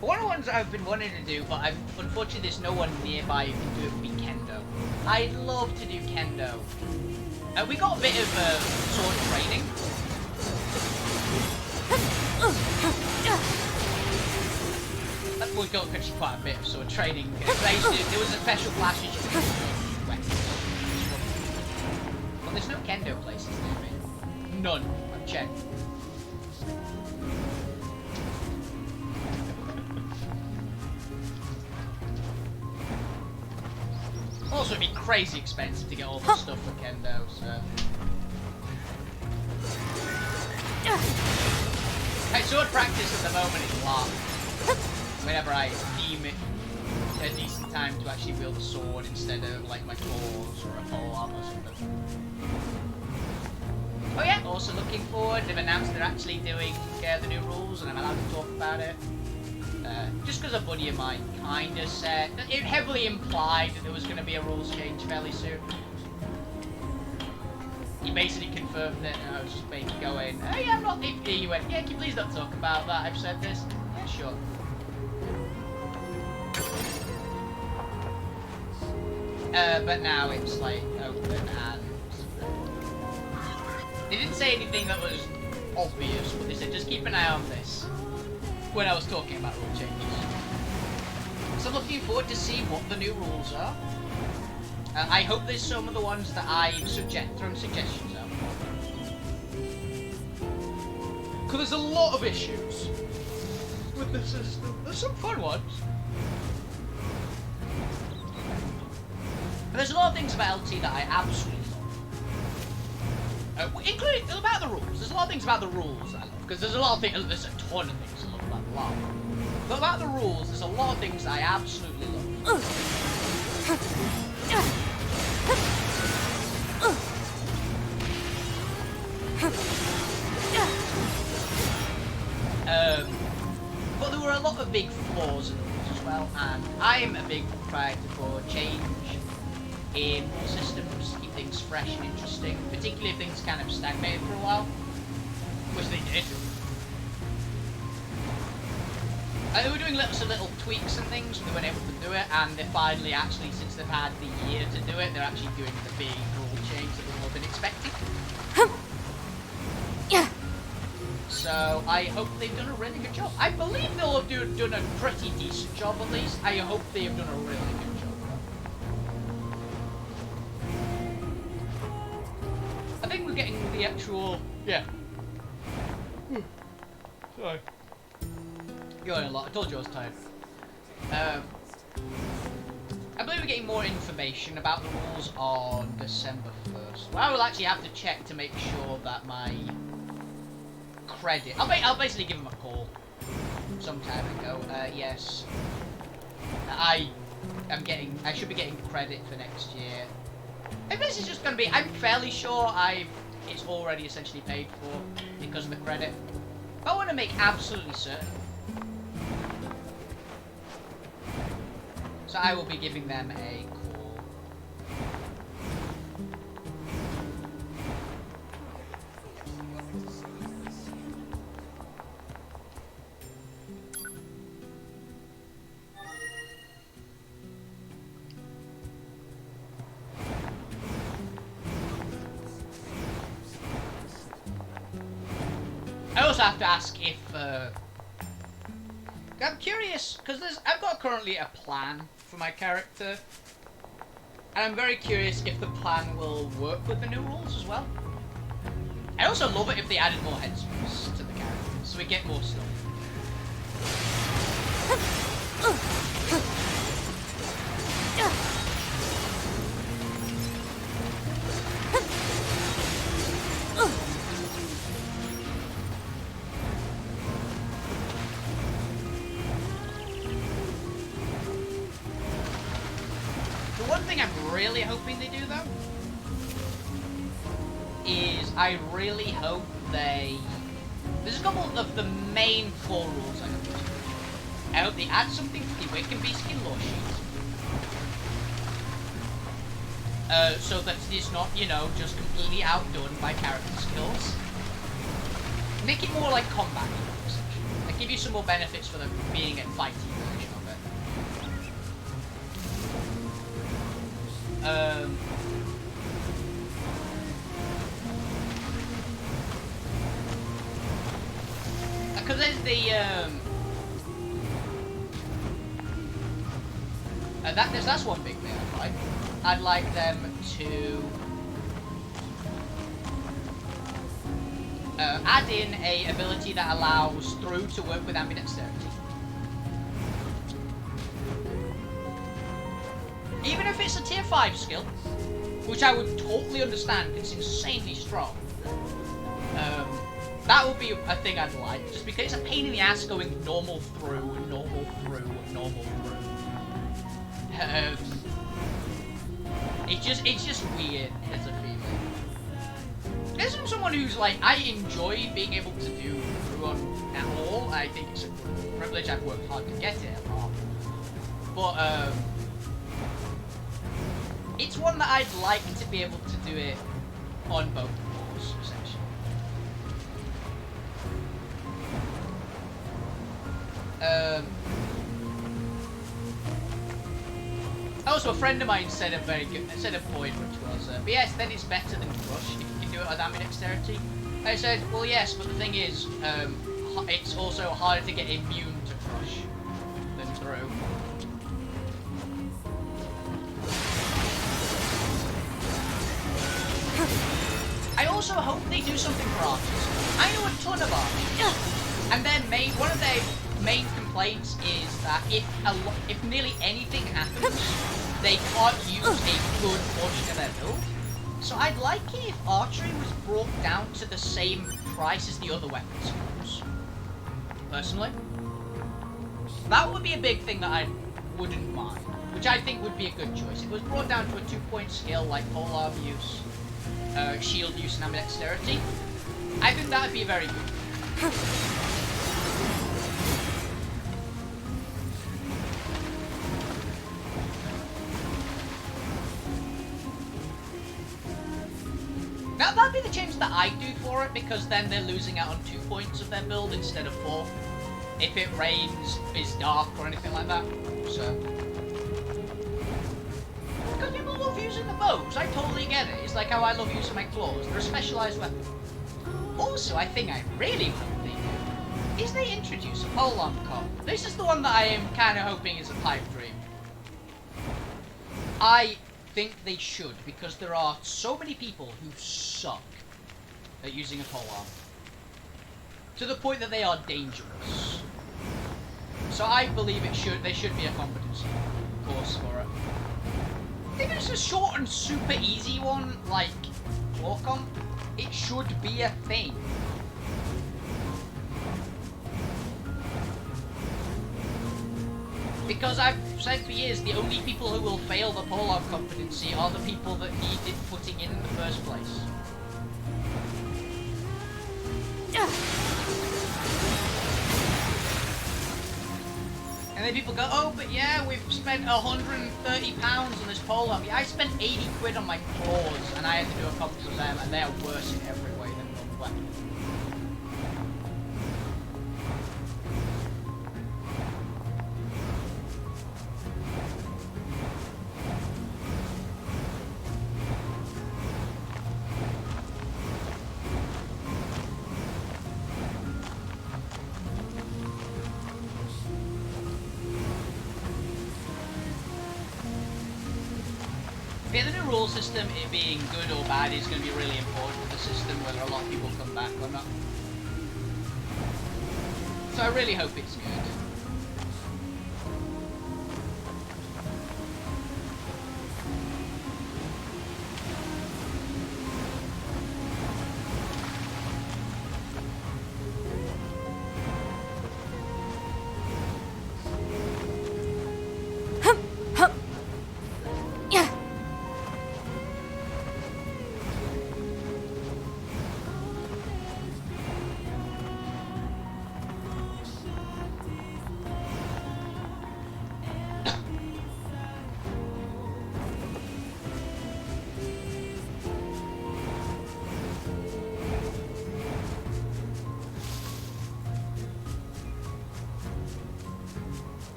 One of the ones I've been wanting to do, but unfortunately there's no one nearby who can do it, would be kendo. I'd love to do kendo. We got a bit of sword training. We got actually quite a bit of sword training. There was a special class you could do weapons. Well, there's no kendo places near me. None. I've checked. Also, it'd be crazy expensive to get all the stuff for kendo, so... My sword practice at the moment is locked. Whenever I deem it a decent time to actually wield a sword instead of, like, my claws or a polearm or something. Oh yeah, also looking forward, they've announced they're actually doing the new rules, and I'm allowed to talk about it. Just because a buddy of mine kind of said, it heavily implied that there was going to be a rules change fairly soon. He basically confirmed it, and I was just basically going, oh yeah, I'm not... He went, yeah, can you please don't talk about that, I've said this. Yeah, sure. But now it's like open and... They didn't say anything that was obvious, but they said just keep an eye on this. When I was talking about rule changes. So I'm looking forward to see what the new rules are. I hope there's some of the ones that I've thrown suggestions out. Because there's a lot of issues with the system. There's some fun ones. But there's a lot of things about LT that I absolutely love. Including about the rules. There's a lot of things about the rules that I love. Because there's a lot of things, there's a ton of things I love about the law. But about the rules, there's a lot of things I absolutely love. But there were a lot of big flaws in the rules as well, and I'm a big proprietor for change in rule systems to keep things fresh and interesting, particularly if things kind of stagnated for a while, which they did. They were doing little tweaks and things, and they weren't able to do it, and they finally actually, since they've had the year to do it, they're actually doing the big rule change that we've all been expecting. Yeah. So I hope they've done a really good job. I believe they'll have done a pretty decent job at least. I hope they have done a really good job. I think we're getting the actual... yeah. Sorry. Going a lot. I told you I was tired. I believe we're getting more information about the rules on December 1st. Well, I will actually have to check to make sure that my credit... I'll basically give him a call some time ago. Yes. I should be getting credit for next year. And this is just going to be... I'm fairly sure it's already essentially paid for because of the credit. But I want to make absolutely certain. So I will be giving them a call. I also have to ask if I'm curious because I've got currently a plan for my character, and I'm very curious if the plan will work with the new rules as well. I also love it if they added more headspace to the character, so we get more stuff. Really hoping they do though is I really hope there's a couple of the main core rules I hope they add something to the Wake and Be Skin lore sheet so that it's not, you know, just completely outdone by character skills. Make it more like combat, essentially. Like give you some more benefits for them being a fighting version of it. Because there's that's one big thing I'd like. I'd like them to add in a ability that allows through to work with ambidexterity. Even if it's a tier 5 skill, which I would totally understand, it's insanely strong. That would be a thing I'd like, just because it's a pain in the ass going normal through, normal through, normal through. It's just weird as a feeling. As someone who's like, I enjoy being able to do through on at all. I think it's a privilege. I've worked hard to get it a lot, but it's one that I'd like to be able to do it on both floors, essentially. Also, a friend of mine said a point, which was, but yes, then it's better than Crush if you can do it with ambidexterity. I said, well, yes, but the thing is, it's also harder to get immune to Crush than through. I also hope they do something for archers. I know a ton of archers, and one of their main complaints is that if nearly anything happens, they can't use a good portion of their build. So I'd like it if archery was brought down to the same price as the other weapon skills. Personally, that would be a big thing that I wouldn't mind, which I think would be a good choice. If it was brought down to a 2-point skill like polearm use, shield use, and ambidexterity, I think that would be very good. Now that'd be the change that I do for it, because then they're losing out on 2 points of their build instead of 4. If it rains, is dark, or anything like that. So. Because people love using the bows, I totally get it. It's like how I love using my claws. They're a specialised weapon. Also, I think I really hope they do is they introduce a polearm comp. This is the one that I am kind of hoping is a pipe dream. I think they should, because there are so many people who suck at using a polearm. to the point that they are dangerous. So I believe there should be a competency course for it. If it's a short and super easy one, like floor comp, it should be a thing. Because I've said for years, the only people who will fail the pull-off competency are the people that needed putting in the first place. And then people go, oh, but yeah, we've spent £130 on this pull-off. Yeah, I spent 80 quid on my claws, and I had to do a comp to them, and they are worse in every way than normal weapons. Yeah, the new rule system, it being good or bad, is going to be really important to the system, whether a lot of people come back or not. So I really hope it's good.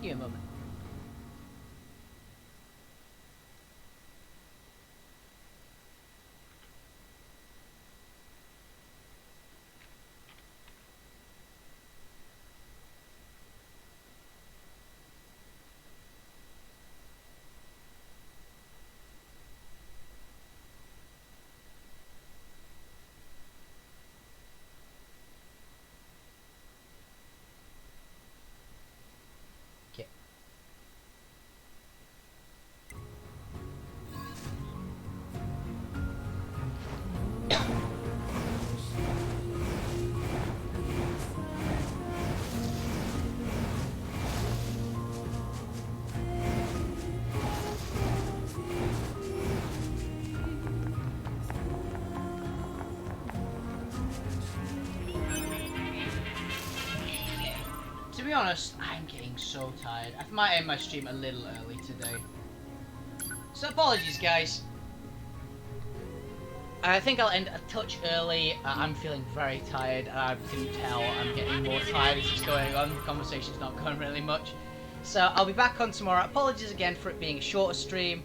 Give me a moment. Okay. To be honest, I'm getting so tired. I might end my stream a little early today. So apologies, guys. I think I'll end a touch early. I'm feeling very tired. I can tell I'm getting more tired as it's going on. The conversation's not going really much. So I'll be back on tomorrow. Apologies again for it being a shorter stream.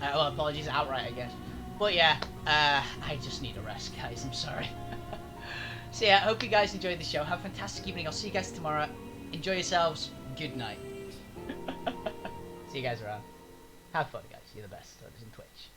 Well, apologies outright, I guess. But yeah, I just need a rest, guys. I'm sorry. So yeah, I hope you guys enjoyed the show. Have a fantastic evening. I'll see you guys tomorrow. Enjoy yourselves. Good night. See you guys around. Have fun, guys. You're the best. On Twitch.